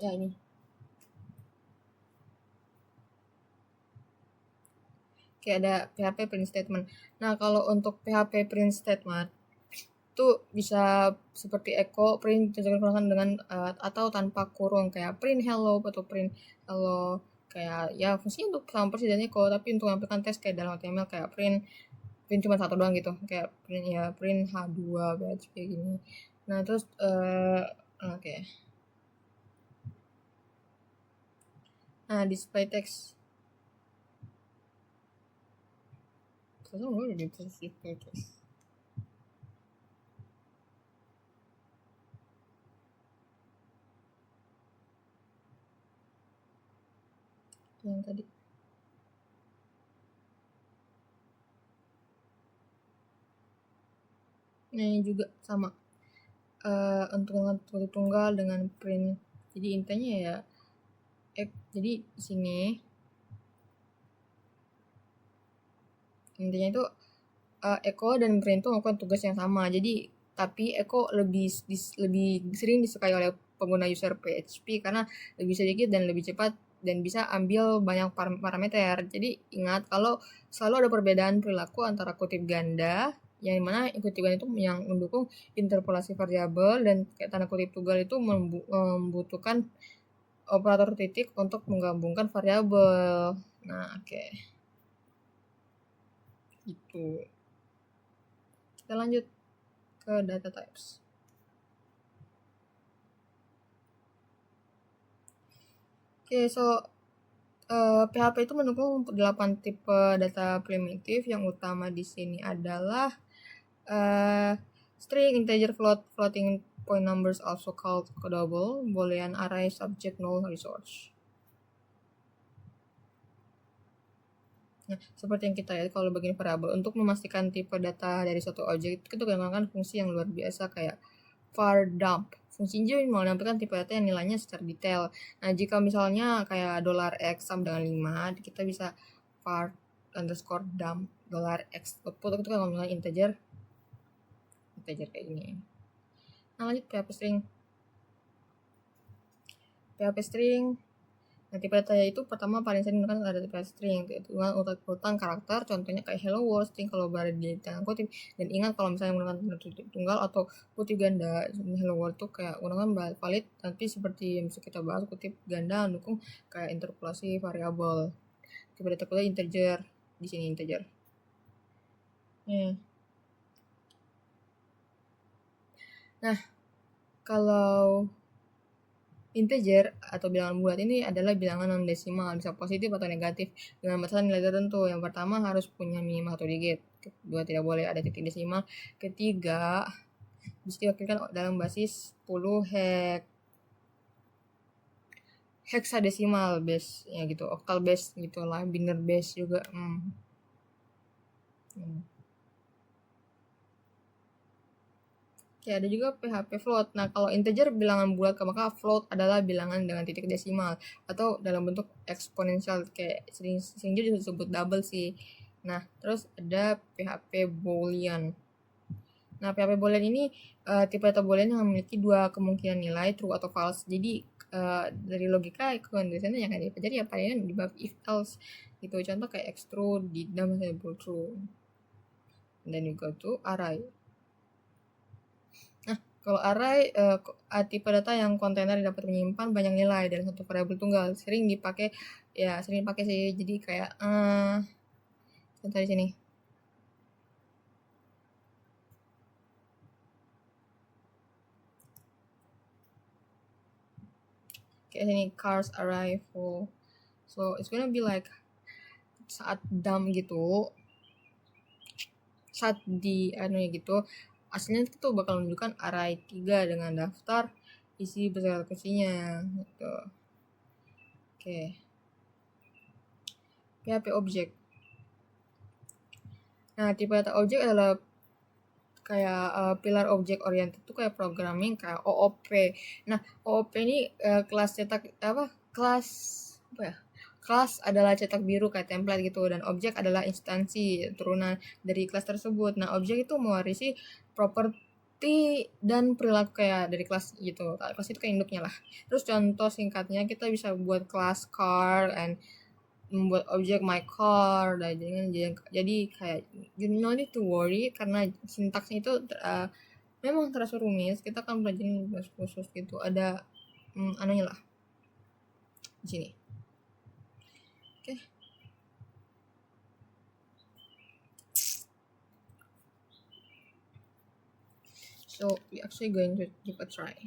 ya ini. Kayak ada PHP print statement. Nah, kalau untuk PHP print statement itu bisa seperti echo print digunakan dengan atau tanpa kurung kayak print hello atau print hello, kayak ya fungsinya untuk sama persis dan echo, tapi untuk mengampilkan teks kayak dalam HTML kayak print cuma satu doang gitu, kayak print H2 PHP gini. Nah, terus oke. Nah, display text. Udah di display text. Yang tadi. Nah, ini juga sama. Untuk kutip tunggal dengan print. Jadi intinya ya jadi di sini intinya itu echo dan print itu melakukan tugas yang sama. Jadi tapi echo lebih sering disukai oleh pengguna user PHP karena lebih sedikit dan lebih cepat dan bisa ambil banyak parameter. Jadi ingat kalau selalu ada perbedaan perilaku antara kutip ganda yang mana kutip ganda itu yang mendukung interpolasi variabel dan kayak tanda kutip tunggal itu membutuhkan operator titik untuk menggabungkan variabel. Nah, oke. Gitu. Kita lanjut ke data types. Oke, so PHP itu mendukung 8 tipe data primitif. Yang utama di sini adalah string, integer, floating point numbers also called double, boolean array, subject, null, resource. Nah, seperti yang kita lihat kalau bagian variabel, untuk memastikan tipe data dari suatu objek, kita menggunakan fungsi yang luar biasa kayak var dump. Fungsi ini menampilkan tipe data yang nilainya secara detail. Nah, jika misalnya kayak $x sama dengan 5, kita bisa part underscore dump $x output itu kan kalau misalnya integer kayak gini. Nah, lanjut PHP string. Nah, tipe data itu pertama paling sering digunakan ada tipe string, itu urutan karakter, contohnya kayak hello world string kalau berada di tanda kutip. Dan ingat kalau misalnya menggunakan tanda kutip tunggal atau kutip ganda, hello world tuh kayak gunakan valid, tapi seperti yang bisa kita bahas kutip ganda mendukung kayak interpolasi variabel. Tipe data kedua integer, di sini integer. Nah, kalau integer atau bilangan bulat ini adalah bilangan non desimal, bisa positif atau negatif dengan batasan nilai tertentu. Yang pertama harus punya minimal 1 digit, kedua tidak boleh ada titik desimal, ketiga bisa diwakilkan dalam basis 10 hexadesimal base ya gitu, octal base gitu lah, binary base juga. Oke, ada juga PHP float. Nah, kalau integer bilangan bulat, maka float adalah bilangan dengan titik desimal atau dalam bentuk eksponensial, kayak sering juga disebut double sih. Nah, terus ada PHP boolean. Nah, PHP boolean ini tipe data boolean yang memiliki dua kemungkinan nilai, true atau false. Jadi dari logika kondisionalnya yang akan dipelajari apa ya di bab if else gitu. Contoh kayak x true, di dalam true. And then you go to array. Kalau array tipe data yang kontainer dapat menyimpan banyak nilai dari satu variabel tunggal, sering dipakai sih. Jadi kayak contoh di sini. Kayak sini cars arrive full. So it's gonna be like saat dump gitu, saat di gitu, aslinya itu bakal menunjukkan array 3 dengan daftar isi beserta kursinya gitu. Oke. PHP object. Nah, tipe data object adalah kayak pilar object oriented itu kayak programming kayak OOP. Nah, OOP ini kelas adalah cetak biru kayak template gitu, dan objek adalah instansi turunan dari kelas tersebut. Nah, objek itu mewarisi properti dan perilaku kayak dari kelas gitu. Kelas itu kayak induknya lah. Terus contoh singkatnya kita bisa buat kelas car and membuat objek my car, dan jadi kayak you no need to worry karena sintaksnya itu memang terasa rumit. Kita akan belajar khusus gitu, ada anunya lah di sini. Oke. So we actually going to give a try.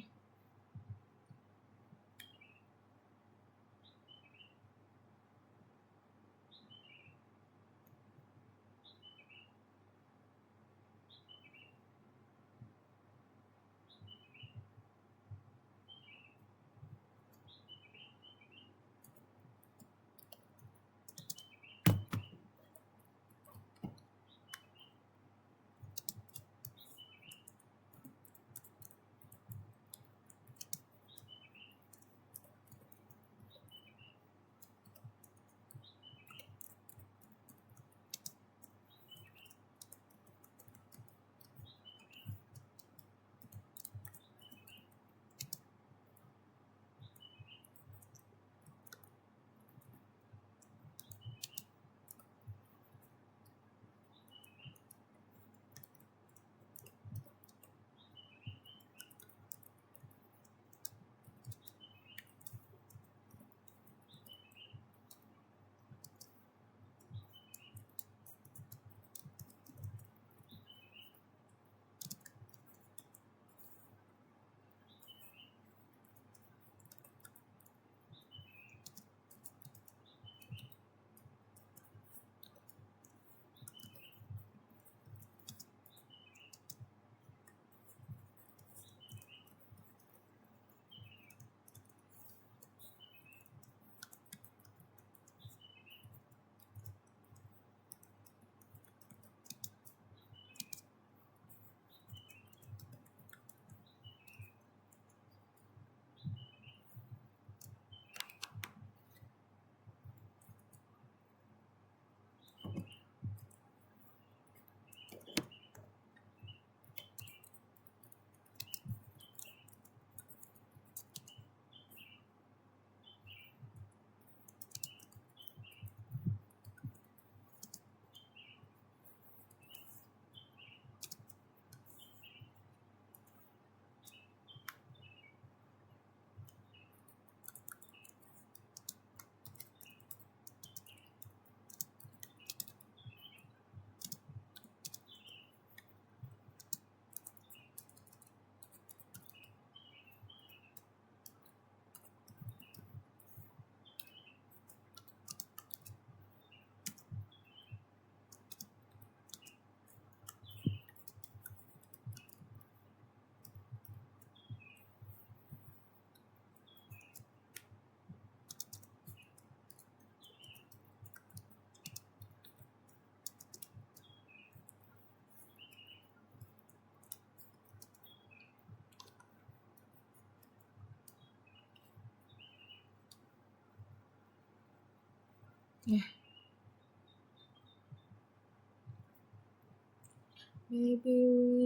Maybe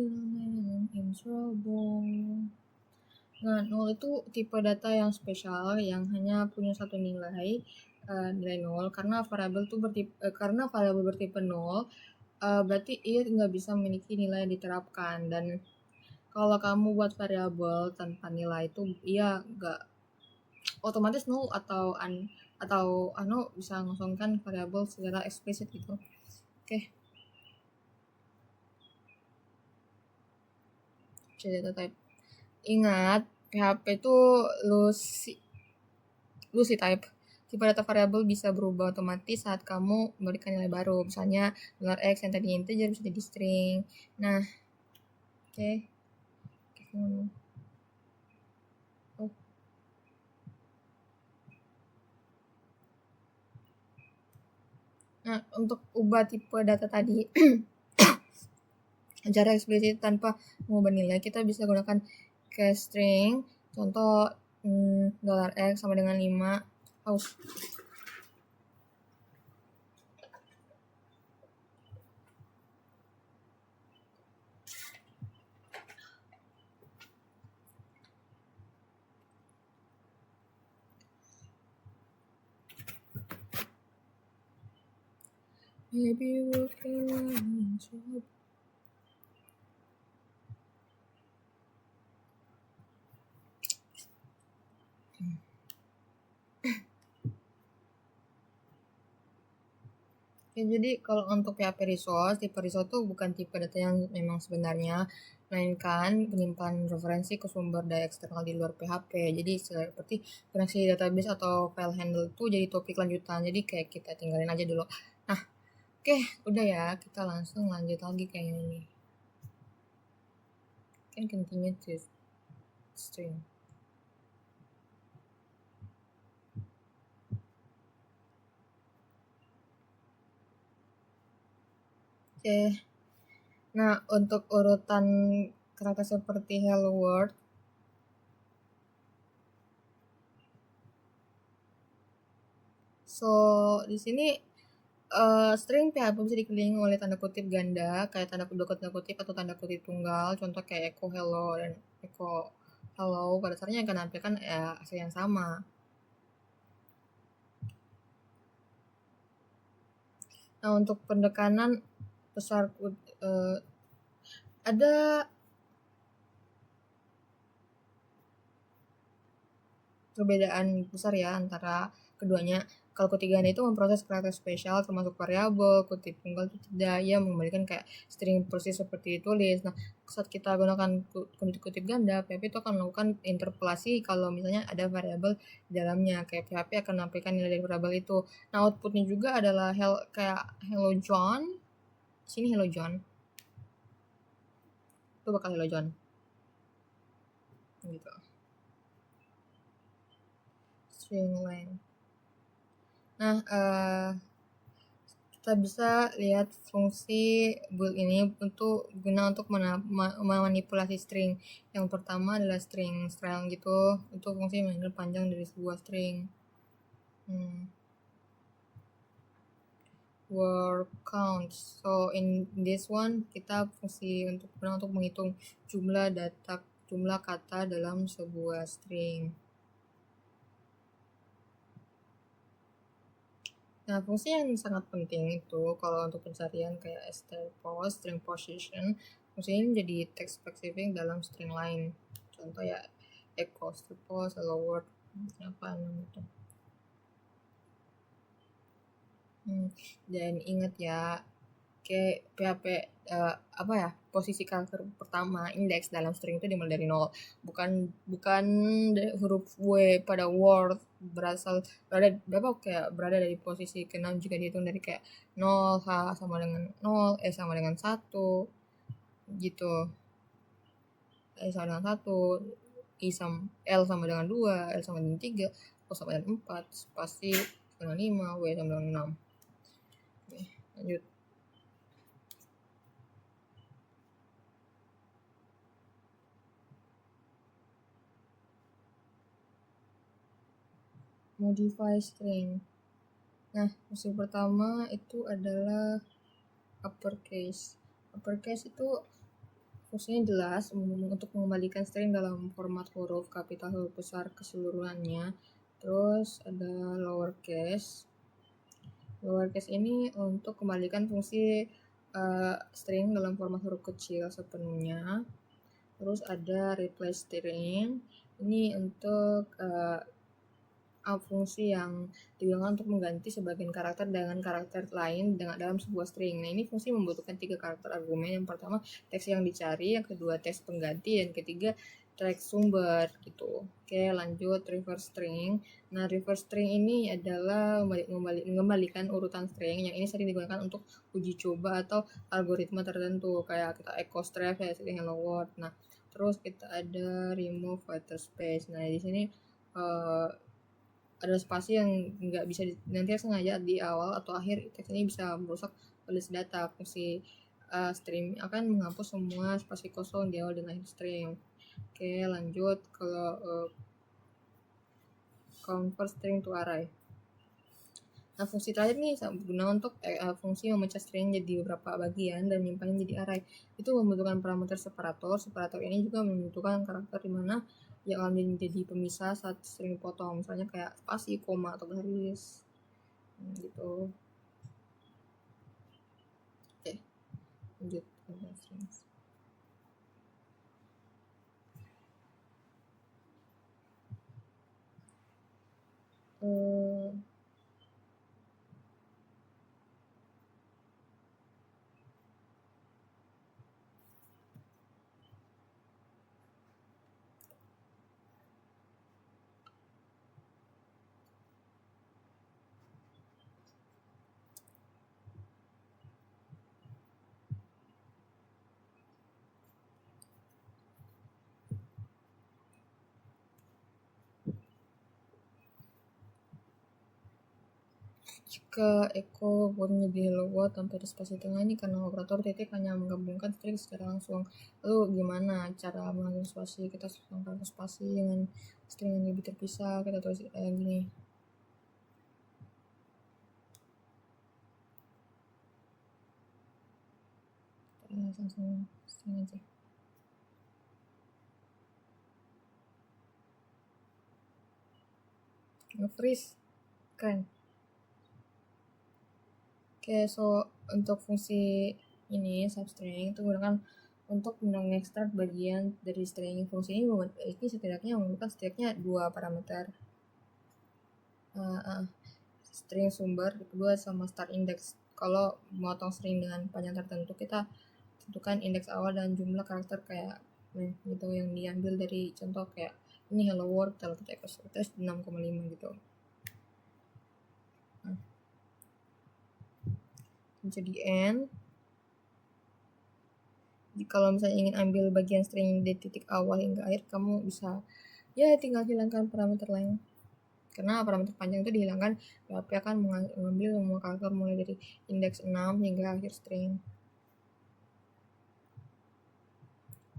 we're in trouble. Nah, nol itu tipe data yang spesial yang hanya punya satu nilai, nilai nol, karena variabel bertipe nol, berarti ia nggak bisa memiliki nilai yang diterapkan. Dan kalau kamu buat variabel tanpa nilai itu ia nggak otomatis nol atau bisa mengosongkan variabel secara eksplisit gitu. Oke. Data type. Ingat, PHP itu loosely type. Tipe data variabel bisa berubah otomatis saat kamu memberikan nilai baru. Misalnya $x yang tadinya integer bisa jadi string. Nah, oke. Oh. Nah, untuk ubah tipe data tadi secara eksplisit tanpa mengubah nilai, kita bisa gunakan case string. Contoh $x sama dengan 5. Maybe we'll find trouble. Oke, jadi kalau untuk PHP resource, tipe resource itu bukan tipe data yang memang sebenarnya, melainkan penyimpanan referensi ke sumber daya eksternal di luar PHP. Jadi seperti koneksi database atau file handle itu jadi topik lanjutan. Jadi kayak kita tinggalin aja dulu. Nah, oke, udah ya, kita langsung lanjut lagi kayak ini. Can continue to string. Oke. Nah, untuk urutan kata seperti hello world, so di sini string PHP bisa dikelilingi oleh tanda kutip ganda, kayak tanda kutip atau tanda kutip tunggal, contoh kayak echo hello dan echo hello, pada dasarnya akan menampilkan hasil yang sama. Nah, untuk pendekanan besar ada perbedaan besar ya antara keduanya. Kalau kutip ganda itu memproses karakter spesial termasuk variabel, kutip tunggal itu tidak, ya mengembalikan kayak string persis seperti ditulis. Nah, saat kita gunakan kutip ganda, PHP itu akan melakukan interpolasi kalau misalnya ada variabel di dalamnya, kayak PHP akan menampilkan nilai dari variabel itu. Nah, outputnya juga adalah kayak hello John, sini hello John, itu bakal hello John gitu. String length. Nah, kita bisa lihat fungsi bool ini guna untuk memanipulasi string. Yang pertama adalah string string gitu, itu fungsi mengambil panjang dari sebuah string. Word count. So in this one kita fungsi untuk menghitung jumlah kata dalam sebuah string. Nah, fungsi yang sangat penting itu kalau untuk pencarian kayak string position, fungsi ini menjadi text specific dalam string lain. Contoh ya echo, string post, hello world, apa namanya. Dan ingat ya, kayak PHP posisi karakter pertama indeks dalam string itu dimulai dari 0, bukan huruf W pada word berada dari posisi ke-6 jika dihitung dari kayak 0, H sama dengan 0, E sama dengan 1 gitu, E sama dengan 1, L sama dengan 2, L sama dengan 3, O sama dengan 4, spasi sama dengan 5, W sama dengan 6. Oke, lanjut. Modify string. Nah, fungsi pertama itu adalah uppercase. Uppercase itu fungsinya jelas untuk mengembalikan string dalam format huruf kapital huruf besar keseluruhannya. Terus ada lowercase. Lowercase ini untuk kembalikan fungsi string dalam format huruf kecil sepenuhnya. Terus ada replace string. Ini untuk fungsi yang digunakan untuk mengganti sebagian karakter dengan karakter lain dalam sebuah string. Nah, ini fungsi membutuhkan 3 karakter argumen. Yang pertama, teks yang dicari, yang kedua, teks pengganti, dan ketiga, teks sumber gitu. Oke, lanjut reverse string. Nah, reverse string ini adalah mengembalikan urutan string yang ini sering digunakan untuk uji coba atau algoritma tertentu, kayak kita echo strap ya, string hello world. Nah, terus kita ada remove white space. Nah, di sini ada spasi yang nggak bisa nanti sengaja di awal atau akhir teks ini bisa merusak list data. Fungsi stream akan menghapus semua spasi kosong di awal dan akhir stream. Oke, lanjut kalau convert string to array. Nah, fungsi terakhir nih guna untuk fungsi memecah string jadi beberapa bagian dan menyimpannya jadi array. Itu membutuhkan parameter separator. Separator ini juga membutuhkan karakter di mana yang akan menjadi pemisah saat string dipotong, misalnya kayak spasi, koma, atau garis. Gitu. Oke, lanjut. Jika echo world-nya di hello world tanpa ada spasi tengah ini karena operator titik hanya menggabungkan string secara langsung. Lalu gimana cara mengambil spasi? Kita sambungkan spasi dengan string yang lebih terpisah. Kita tulis gini. Langsung string aja. Nge-freeze kan. Oke, so untuk fungsi ini substring itu gunakan untuk mengekstrak bagian dari string. Fungsi ini setidaknya membutuhkan setidaknya 2 parameter, string sumber, kedua sama start index. Kalau memotong string dengan panjang tertentu, kita tentukan indeks awal dan jumlah karakter kayak gitu yang diambil dari contoh kayak ini hello world kalau kita terus 6,5 gitu. Jadi end. Kalau misalnya ingin ambil bagian string dari titik awal hingga akhir, kamu bisa ya tinggal hilangkan parameter lain. Karena parameter panjang itu dihilangkan, PHP akan mengambil semua karakter mulai dari indeks 6 hingga akhir string.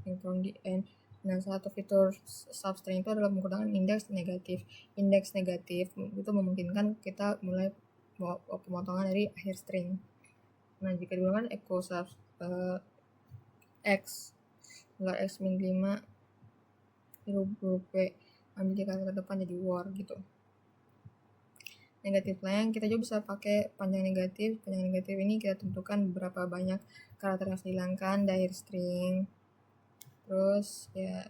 Yang from the end. Nah, satu fitur substring itu adalah menggunakan indeks negatif. Indeks negatif itu memungkinkan kita mulai pemotongan dari akhir string. Nah, jika digunakan echo sub x x min 5 huruf p ambil di karakter depan jadi war gitu. Negatif length kita juga bisa pakai panjang negatif. Panjang negatif ini kita tentukan berapa banyak karakter yang harus dihilangkan dari string. Terus ya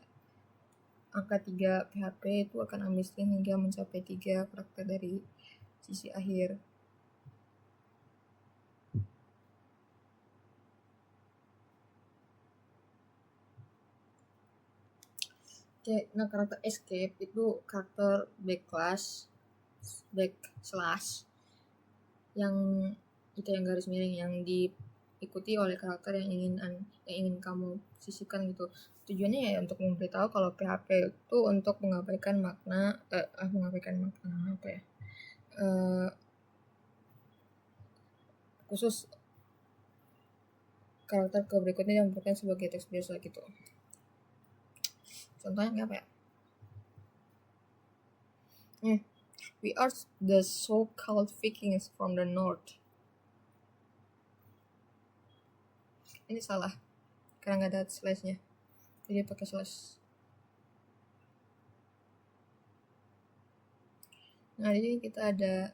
angka 3 PHP itu akan ambil string hingga mencapai 3 karakter dari sisi akhir. Oke, nah karakter escape itu karakter backslash yang itu yang garis miring yang diikuti oleh karakter yang ingin kamu sisipkan gitu. Tujuannya ya untuk memberitahu kalau PHP itu untuk mengabaikan makna apa ya? Khusus karakter ke berikutnya yang bukan sebagai teks biasa gitu. Contohnya apa ya? We are the so-called Vikings from the north. Ini salah, karena nggak ada slashnya. Jadi pakai slash. Nah, jadi kita ada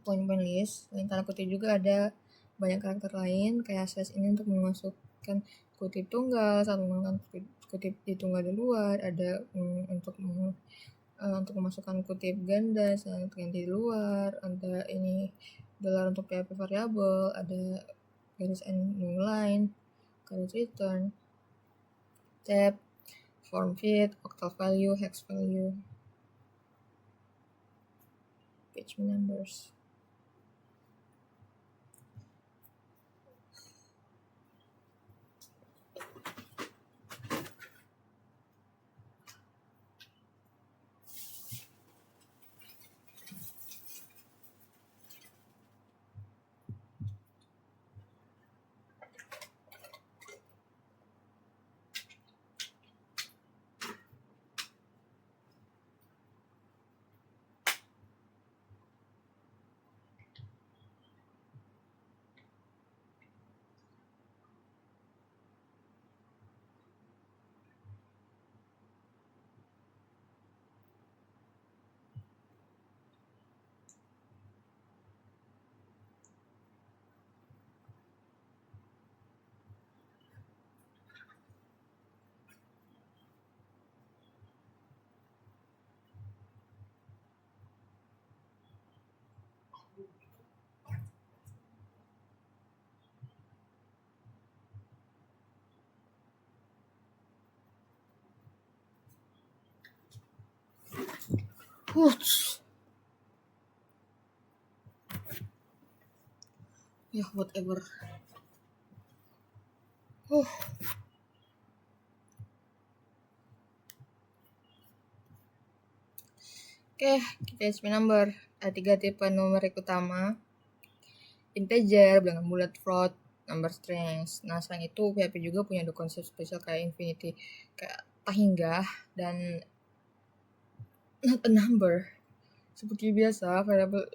poin-poin list. Selain tanda kutip juga ada banyak karakter lain, kayak slash ini untuk memasukkan kutip tunggal, saat menggunakan kutip di tunggal di luar, ada untuk memasukkan kutip ganda saat ganti di luar, ada ini dolar untuk PHP variabel, ada garis and new line, garis return, tab, form fit, octal value, hex value, page numbers. Ya, whatever. Oke, kita SP number. Ada 3 tipe numerik utama. Integer, bilangan bulat, float, number strings. Nah, selain itu PHP juga punya dua konsep spesial kayak infinity, kayak tak hingga, dan not a number. Seperti biasa, variable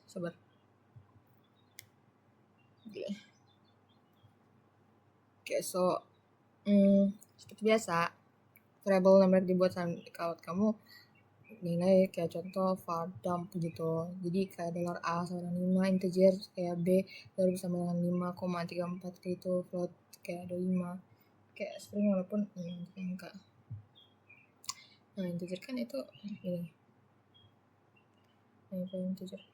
sabar. Oke, so seperti biasa, variable number dibuat kalau kamu nilai kayak contoh var dump gitu. Jadi kayak $a sama dengan 5, integer kayak b baru sama dengan 5,34 gitu, float kayak ada 5, kayak string walaupun angka. Nah, integer kan itu ini. Nah, integer.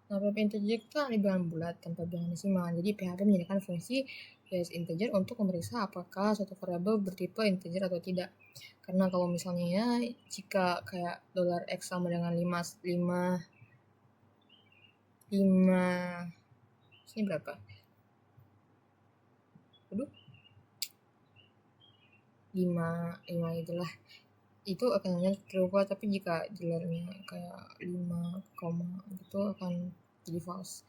Nah, PHP integer itu kan bilangan bulat tanpa bilangan desimal. Jadi PHP menyediakan fungsi case integer untuk memeriksa apakah suatu variabel bertipe integer atau tidak. Karena kalau misalnya ya, jika kayak $x sama dengan 5 sini berapa? Aduh. 5 itulah. Itu akan true, tapi jika dolarnya kayak 5, gitu akan jadi false.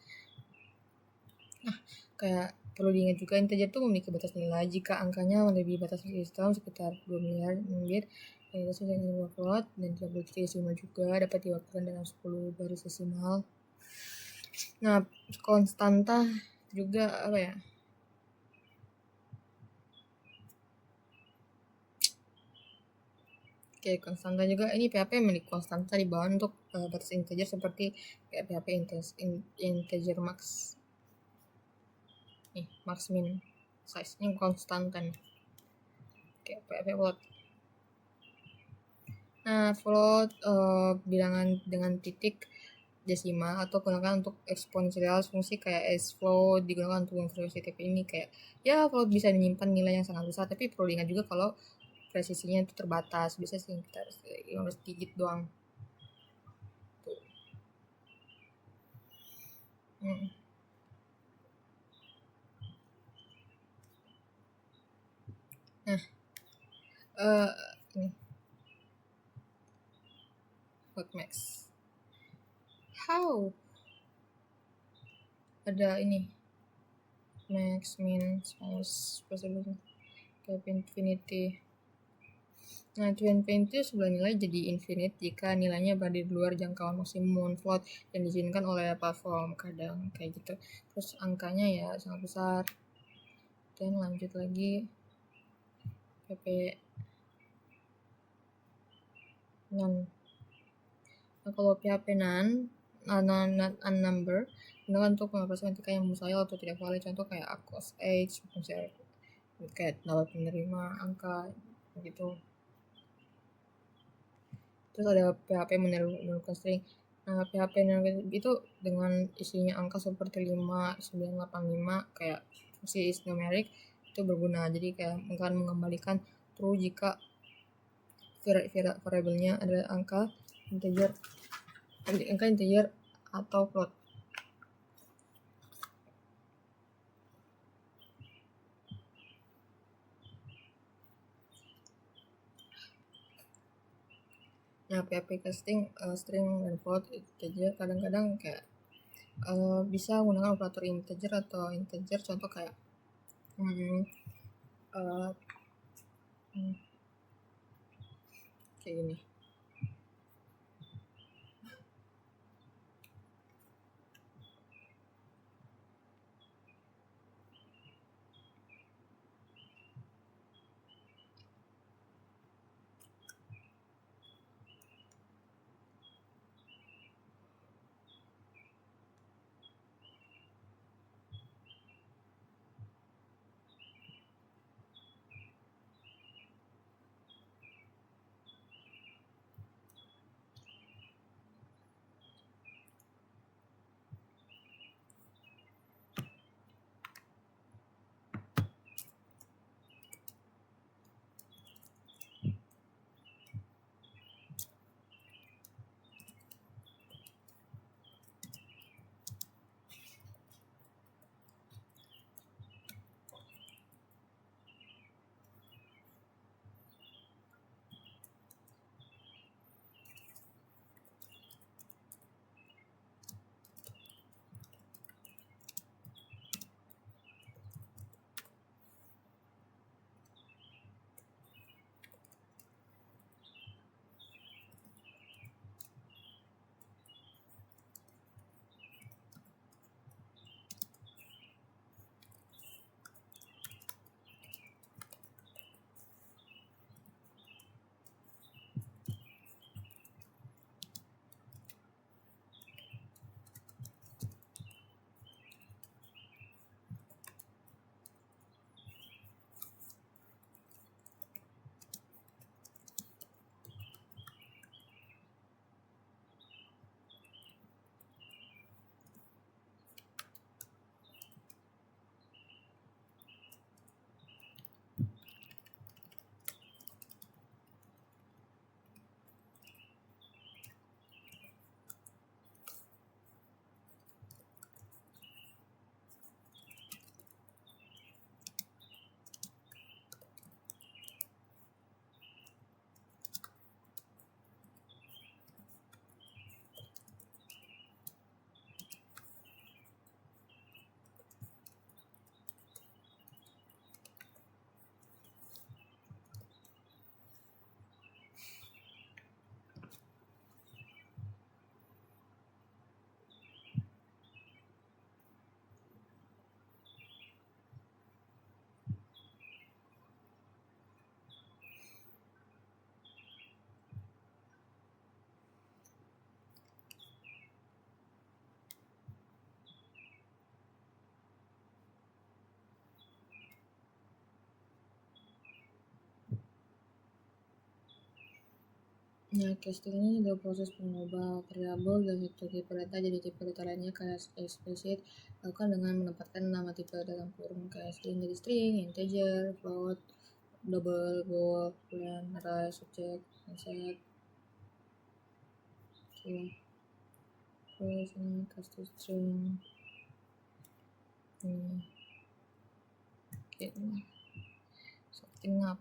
Nah, kayak perlu diingat juga integer itu memiliki batas nilai. Jika angkanya melebihi batas sistem sekitar 2 miliar bit, itu sudah dua float dan tidak boleh desimal juga, dapat diwakilkan dalam 10 baris desimal. Nah, konstanta juga apa ya? Oke, konstanta juga ini PHP memiliki konstanta di bawah untuk batas integer seperti kayak PHP integer max. Nih, max min size ini konstanta nih. Kayak PHP float. Nah, float bilangan dengan titik desimal atau gunakan untuk eksponensial fungsi kayak float digunakan untuk memverifikasi tipe ini, kayak ya float bisa menyimpan nilai yang sangat besar, tapi perlu diingat juga kalau presisinya itu terbatas, bisa sih kita 15 digit doang. Tuh. Nah, ini float max. How? Ada ini max, min, size, resolution, cap infinity. Nah, twin paint itu sebuah nilai jadi infinite jika nilainya berada di luar jangkauan maksimum float yang diizinkan oleh platform, kadang kayak gitu. Terus angkanya ya sangat besar. Dan lanjut lagi PP non. Nah, kalau PHP non-number digunakan untuk menghapuskan ketika yang mustahil atau tidak valid, contoh kayak across age, kayak dapat penerima angka gitu. Terus ada PHP menemukan string. Nah, PHP itu dengan isinya angka seperti 5985 kayak fungsi is numeric itu berguna. Jadi kayak akan mengembalikan true jika variabelnya adalah angka integer atau float. Nah, PHP casting string dan float integer kadang-kadang kayak bisa menggunakan operator integer atau integer, contoh kayak kayak gini. Nah, casting ini adalah proses mengubah variabel dari satu tipe data jadi tipe data lainnya kayak explicit, lakukan dengan menempatkan nama tipe dalam kurung kayak string jadi string, integer, float, double, bool, boolean, array, subject, and set. Terus ini cast string ini gitu, setting up.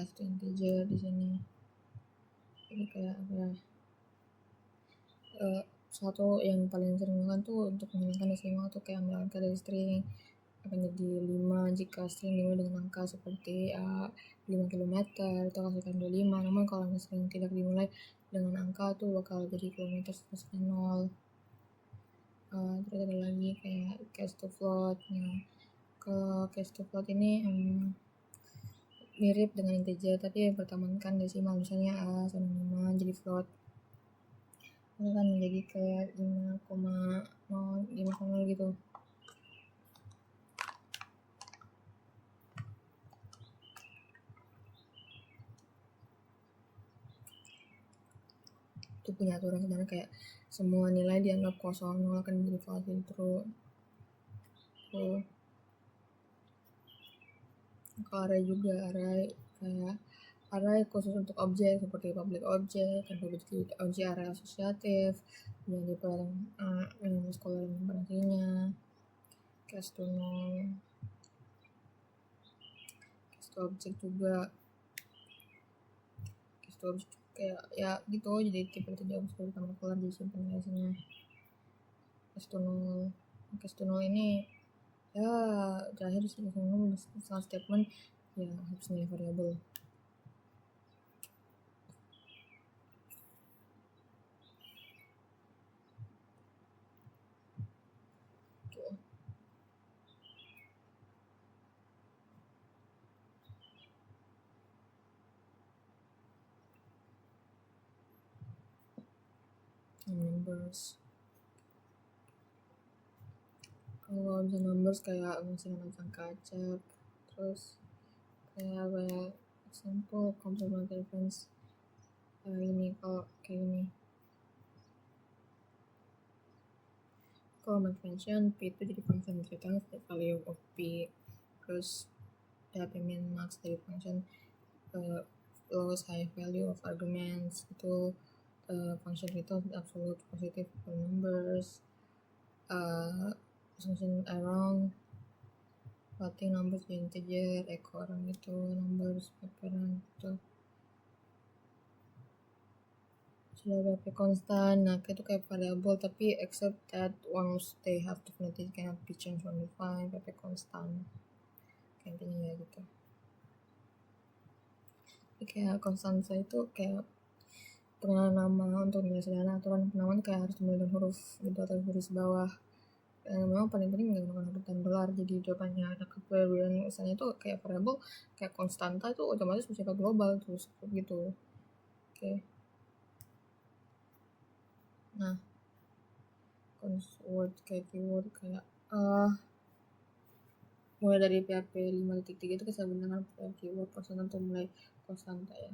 cast to integer di sini. Jadi kayak apa ya, satu yang paling sering digunakan tuh untuk menghilangkan desimal tuh kayak melangkah dari string akan jadi 5 jika string dimulai dengan angka seperti 5 km itu hasilkan 25. Namun kalau string tidak dimulai dengan angka tuh bakal jadi kilometer seterusnya 0. Terus ada lagi kayak cast to float. Nah, ke cast to float ini mirip dengan integer tapi bertambahkan desimal, misalnya 5 jadi float itu kan menjadi kayak 5,0 gitu. Itu punya aturan sebenarnya kayak semua nilai dianggap kosong, 0 akan menjadi valid true. Kalau array juga, kayak array khusus untuk objek seperti public object, dan objek array asosiatif, yang di sekolah yang pentingnya, cast to null, cast to object juga, cast to object kayak ya gitu, jadi tipe-tipe jawab seperti tambah kelar disimpan biasanya. Cast to null ini ya terakhir sih salah statement ya harus nilai variabel. Numbers, kalau bisa numbers kayak misalnya angka acak, terus kayak example complementary difference ini kalau kayak gini, kalau mention p itu jadi function return value of p, terus PHP min max dari function lowest high value of arguments itu function return absolute positive for numbers, function around plotting numbers di integer, echo orang itu numbers pattern itu sudah PHP konstan. Nah itu kayak variable tapi except that once they have definitely cannot be changed when defined, PHP konstan intinya ya gitu. Jadi kayak konstansa itu kayak pengenalan nama untuk nilai sederhana, aturan penamaan kayak harus dimulai dengan huruf gitu atau garis bawah. Memang paling penting menggunakan huruf dan dolar, jadi jawabannya ada keperbedaan misalnya itu kayak variable kayak konstanta itu otomatis bersifat global terus gitu. Oke. Nah word kayak keyword kayak mulai dari PHP 5.3 itu kita gunakan keyword konstanta untuk mulai konstanta ya.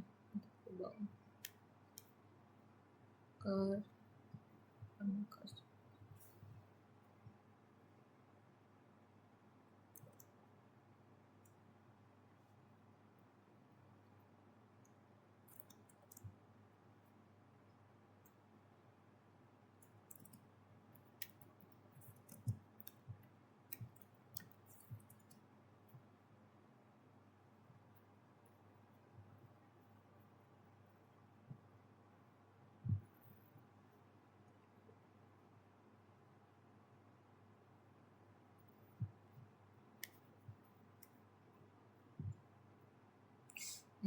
Coba ke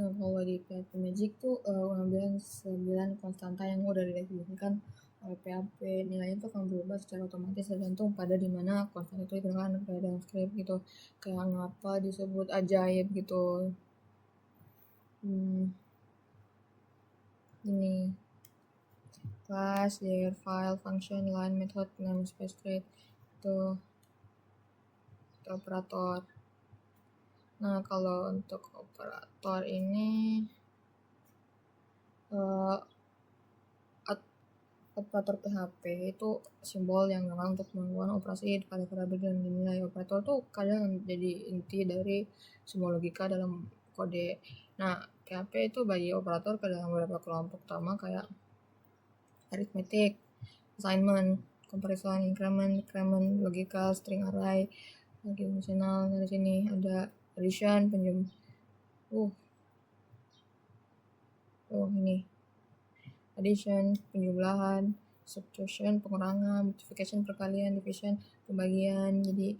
Nah kalau di PHP Magic tuh pengambilan 9 konstanta yang udah didefinisikan oleh PHP, nilainya itu akan berubah secara otomatis tergantung pada dimana konstanta itu digunakan kayak dalam script gitu, kayak ngapa disebut ajaib gitu. Ini class, their file, function, line, method, namespace, thread itu operator. Nah kalau untuk operator ini operator PHP itu simbol yang digunakan untuk melakukan operasi pada variabel dan dinilai. Operator tuh kadang jadi inti dari semua logika dalam kode. Nah PHP itu bagi operator ke dalam beberapa kelompok utama kayak arithmetic, assignment, comparison, increment, decrement, logical, string array, lagi fungsional. Dari sini ada addition, Ini addition, penjumlahan, subtraction, pengurangan, multiplication, perkalian, division, pembagian. Jadi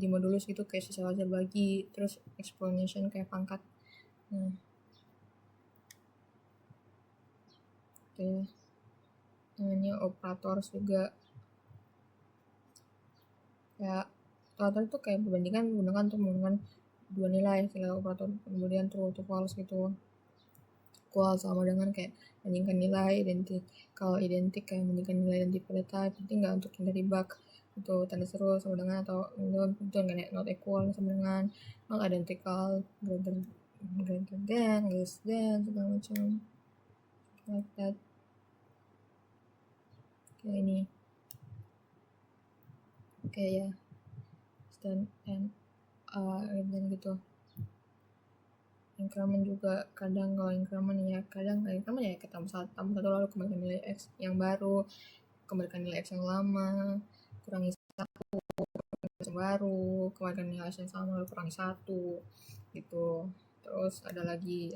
modulus gitu kayak sisa wajar bagi, terus explanation kayak pangkat. Nah, itu ya. Namanya operator juga. Ya, operator itu kayak perbandingan menggunakan untuk menggunakan dua nilai, kayak operator kemudian true atau false gitu. Equal sama dengan kayak bandingkan nilai, identik. Kalau identik kayak bandingkan nilai dan tipe data, penting nggak untuk hindari bug. Itu tanda seru sama dengan atau itu nggak not equal sama dengan not identical, greater than, less than, segala macam like that. Kayak ini kayak ya stand and dan gitu. Increment juga kadang, kalau increment ya tambah satu lalu kembalikan nilai x yang baru, kembalikan nilai x yang lama, kurangi satu yang baru, kembalikan nilai x yang sama lalu kurangi satu gitu. Terus ada lagi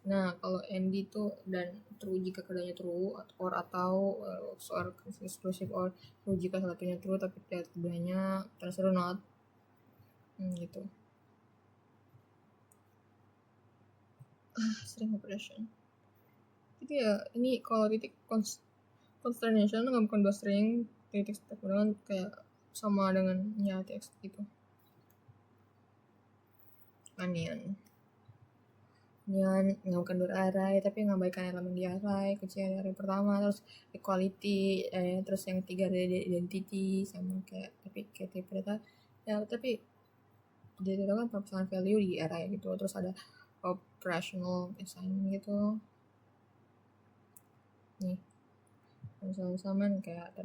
nah kalau ND itu dan true jika keduanya true, or atau or exclusive, or true jika salah satunya true tapi tidak keduanya, terserah not gitu. String operation. Jadi ya ini kalau titik consternation nggak bukan dua string, titik step dengan kayak sama dengan ya teks gitu. Onion nggak bukan dua array tapi mengabaikan elemen di array, kecil di array pertama, terus equality, terus yang ketiga ada identity sama kayak tapi kayak tipe data ya, tapi jadi itu kan perpisahan value di array gitu. Terus ada operational assignment gitu. Nih sama kayak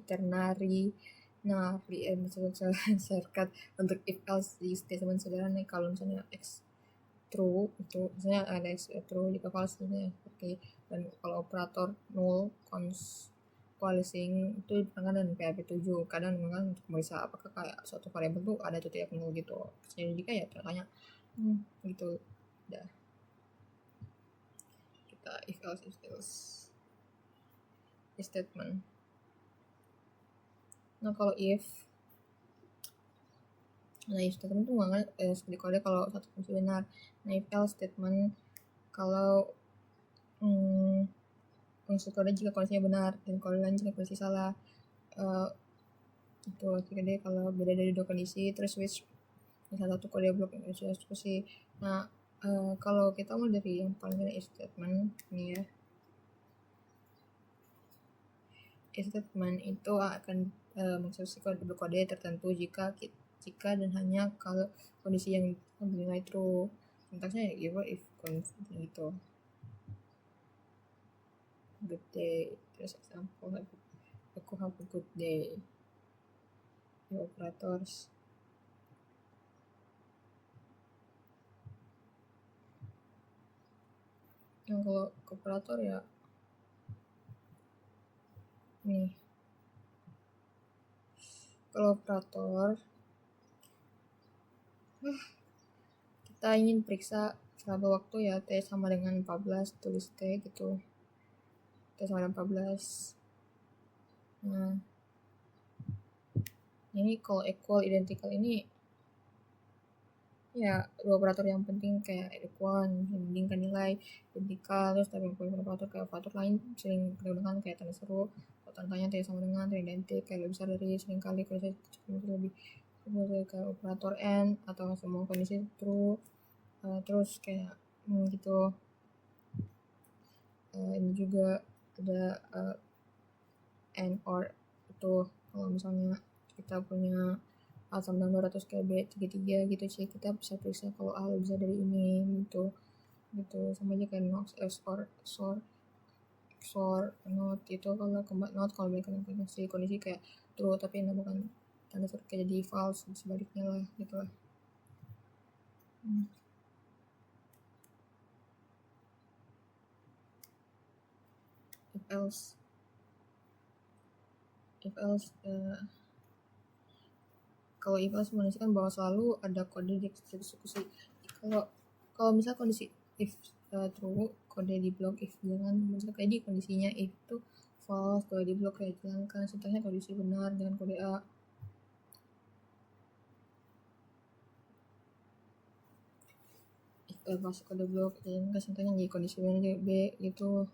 ternary, serkat untuk if else di statement sederhana. Kalau misalnya x true itu misalnya ada x true jika false misalnya seperti, dan kalau operator null coalescing itu digunakan dengan PHP 7. Kadang memang untuk memeriksa apakah kayak suatu variabel tuh ada atau tidak null gitu. Jadi jika ya tanya gitu. Udah kita if else statement. Nah kalau if statement itu nggak seperti kode kalau satu kunci benar. Nah if else statement kalau unsur kode jika kondisinya benar dan kode lain jika kondisi salah. Itu jadi kalau beda dari dua kondisi, terus switch salah satu kode blok eksekusi. Nah kalau kita mulai dari yang paling if statement ini ya, if statement itu akan mengeksekusi kode tertentu jika dan hanya kalau kondisi yang bernilai true. Sintaksnya ya if gitu. Good day, terus example aku have a good day. The operators. Yang kalau operator ya nih, kalau operator kita ingin periksa selama waktu ya, T sama dengan 14, tulis T gitu, T sama dengan 14. Nah ini kalau equal identical ini ya dua operator yang penting kayak equal membandingkan nilai, identical, terus tapi operator kayak operator lain sering digunakan kayak tanda seru, tandanya T sama dengan T identik, kayak lebih besar dari seringkali kalau lebih kayak operator and atau semua kondisi true. Terus kayak gitu. Ini juga ada and or itu kalau misalnya kita punya A sama dengan 200 kayak B33 gitu sih, kita bisa periksa kalau A lebih besar dari ini gitu sama aja kayak not or not itu. Kalau not kalau mereka kondisi kayak true tapi bukan tanda seru kayak jadi false, sebaliknya lah gitu lah. If else, kalau if else menunjukkan bahwa selalu ada kode di eksekusi. Kalau misal kondisi if true, kode di blok if jangan muncul kayak di kondisinya if itu false, kode di blok kayak hilangkan. Contohnya kondisi benar dengan kode A. If masuk kode blok dan contohnya di kondisi benar B itu.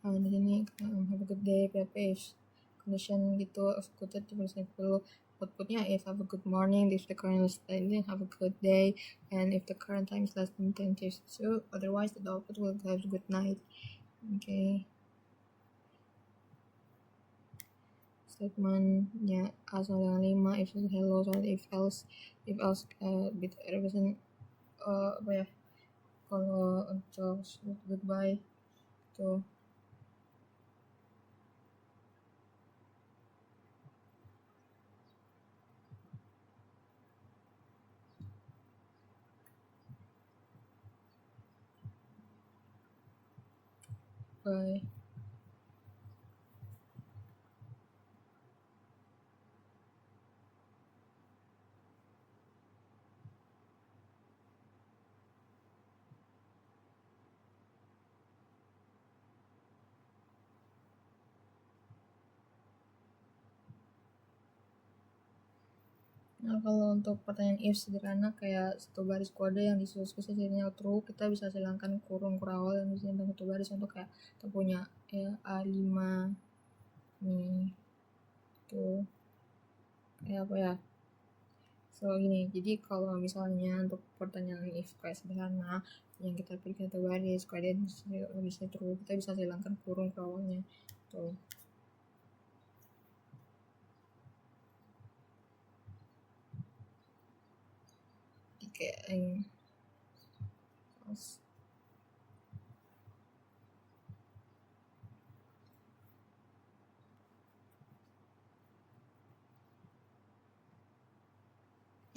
Di sini have a good day, PHP if condition gitu executed for example outputnya if have a good morning, if the current is have a good day, and if the current time is less than 10:02, otherwise the output will have a good night. Okay, statementnya A sama dengan 5, if hello sama if else bit represent apa ya, kalau untuk goodbye tuh bye. Nah, kalau untuk pertanyaan if sederhana kayak satu baris kode yang disusun hasilnya true, kita bisa hilangkan kurung awal yang disini dengan satu baris untuk kayak kita punya ya A5 nih tuh kayak apa ya. So gini, jadi kalau misalnya untuk pertanyaan if kayak sederhana yang kita pilih satu baris kode bisa true, kita bisa hilangkan kurung awalnya tuh. Kayak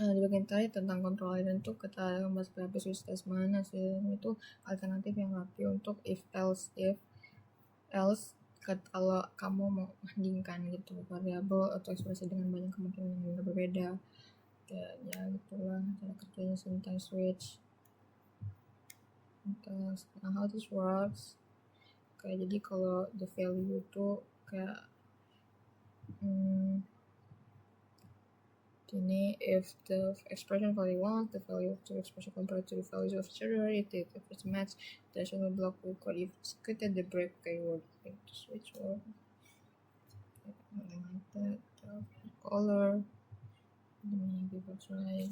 Nah, di bagian tadi tentang kontrol aliran itu kita membahas PHP switch test mana hasilnya itu alternatif yang rapi untuk if else kalau kamu mau bandingkan gitu variabel atau ekspresi dengan banyak kemungkinan yang berbeda. Ya gitulah cara kerjanya syntax switch. Nah, how this works kayak jadi kalau the value itu kayak ini if the expression value 1, the value of the expression compared to the values of each other, if it's match, the additional block will code if executed the break keyword to switch word. Something like that. Color. Let me give it a try.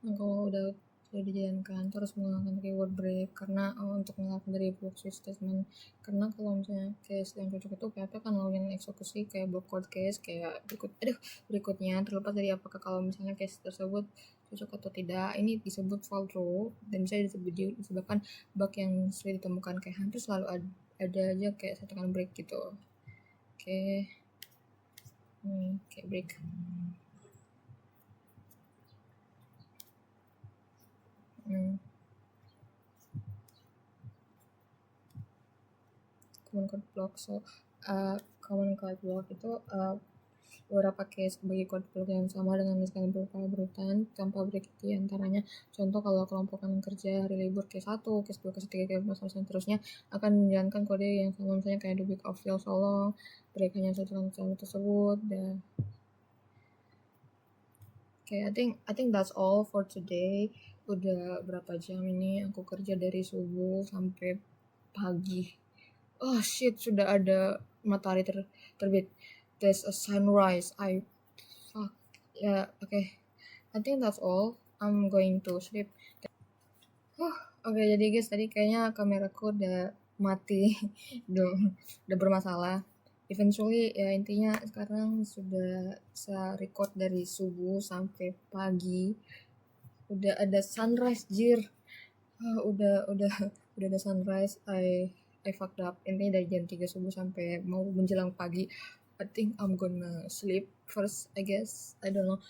Nah, kalau udah dijalankan terus menggunakan keyword break karena untuk mengelak dari block switch statement, karena kalau misalnya case yang cocok itu PHP kan lakukan eksekusi kayak block code case kayak berikutnya, terlepas dari apakah kalau misalnya case tersebut cocok atau tidak, ini disebut fall through dan bisa disebabkan bug yang sulit ditemukan, kayak hampir selalu ada aja kayak tekan break gitu. Oke. Kayak break. Common code block. So common code block itu beberapa case bagi code block yang sama dengan misalkan berurutan tanpa break di antaranya. Contoh kalau kelompokan kerja hari libur case 1, case 2, case 3, case 4, dan seterusnya akan menjalankan kode yang sama, misalnya kayak the week of feel so long, break hanya satu kalimat tersebut. Dan I think that's all for today. Udah berapa jam ini aku kerja dari subuh sampai pagi. Oh shit, sudah ada matahari terbit. There's a sunrise. Fuck. Yeah, okay. I think that's all. I'm going to sleep. Oke, jadi guys, tadi kayaknya kameraku udah mati. udah bermasalah. Eventually ya intinya sekarang sudah bisa record dari subuh sampai pagi. Udah ada sunrise, jir. Udah ada sunrise. I fucked up. Intinya dari jam 3 subuh sampai mau menjelang pagi. I think I'm gonna sleep first, I guess. I don't know.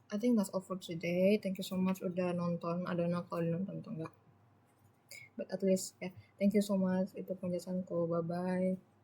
I think that's all for today. Thank you so much udah nonton. I don't know kalau nonton atau enggak. But at least ya, thank you so much. Itu penjelasanku. Bye-bye.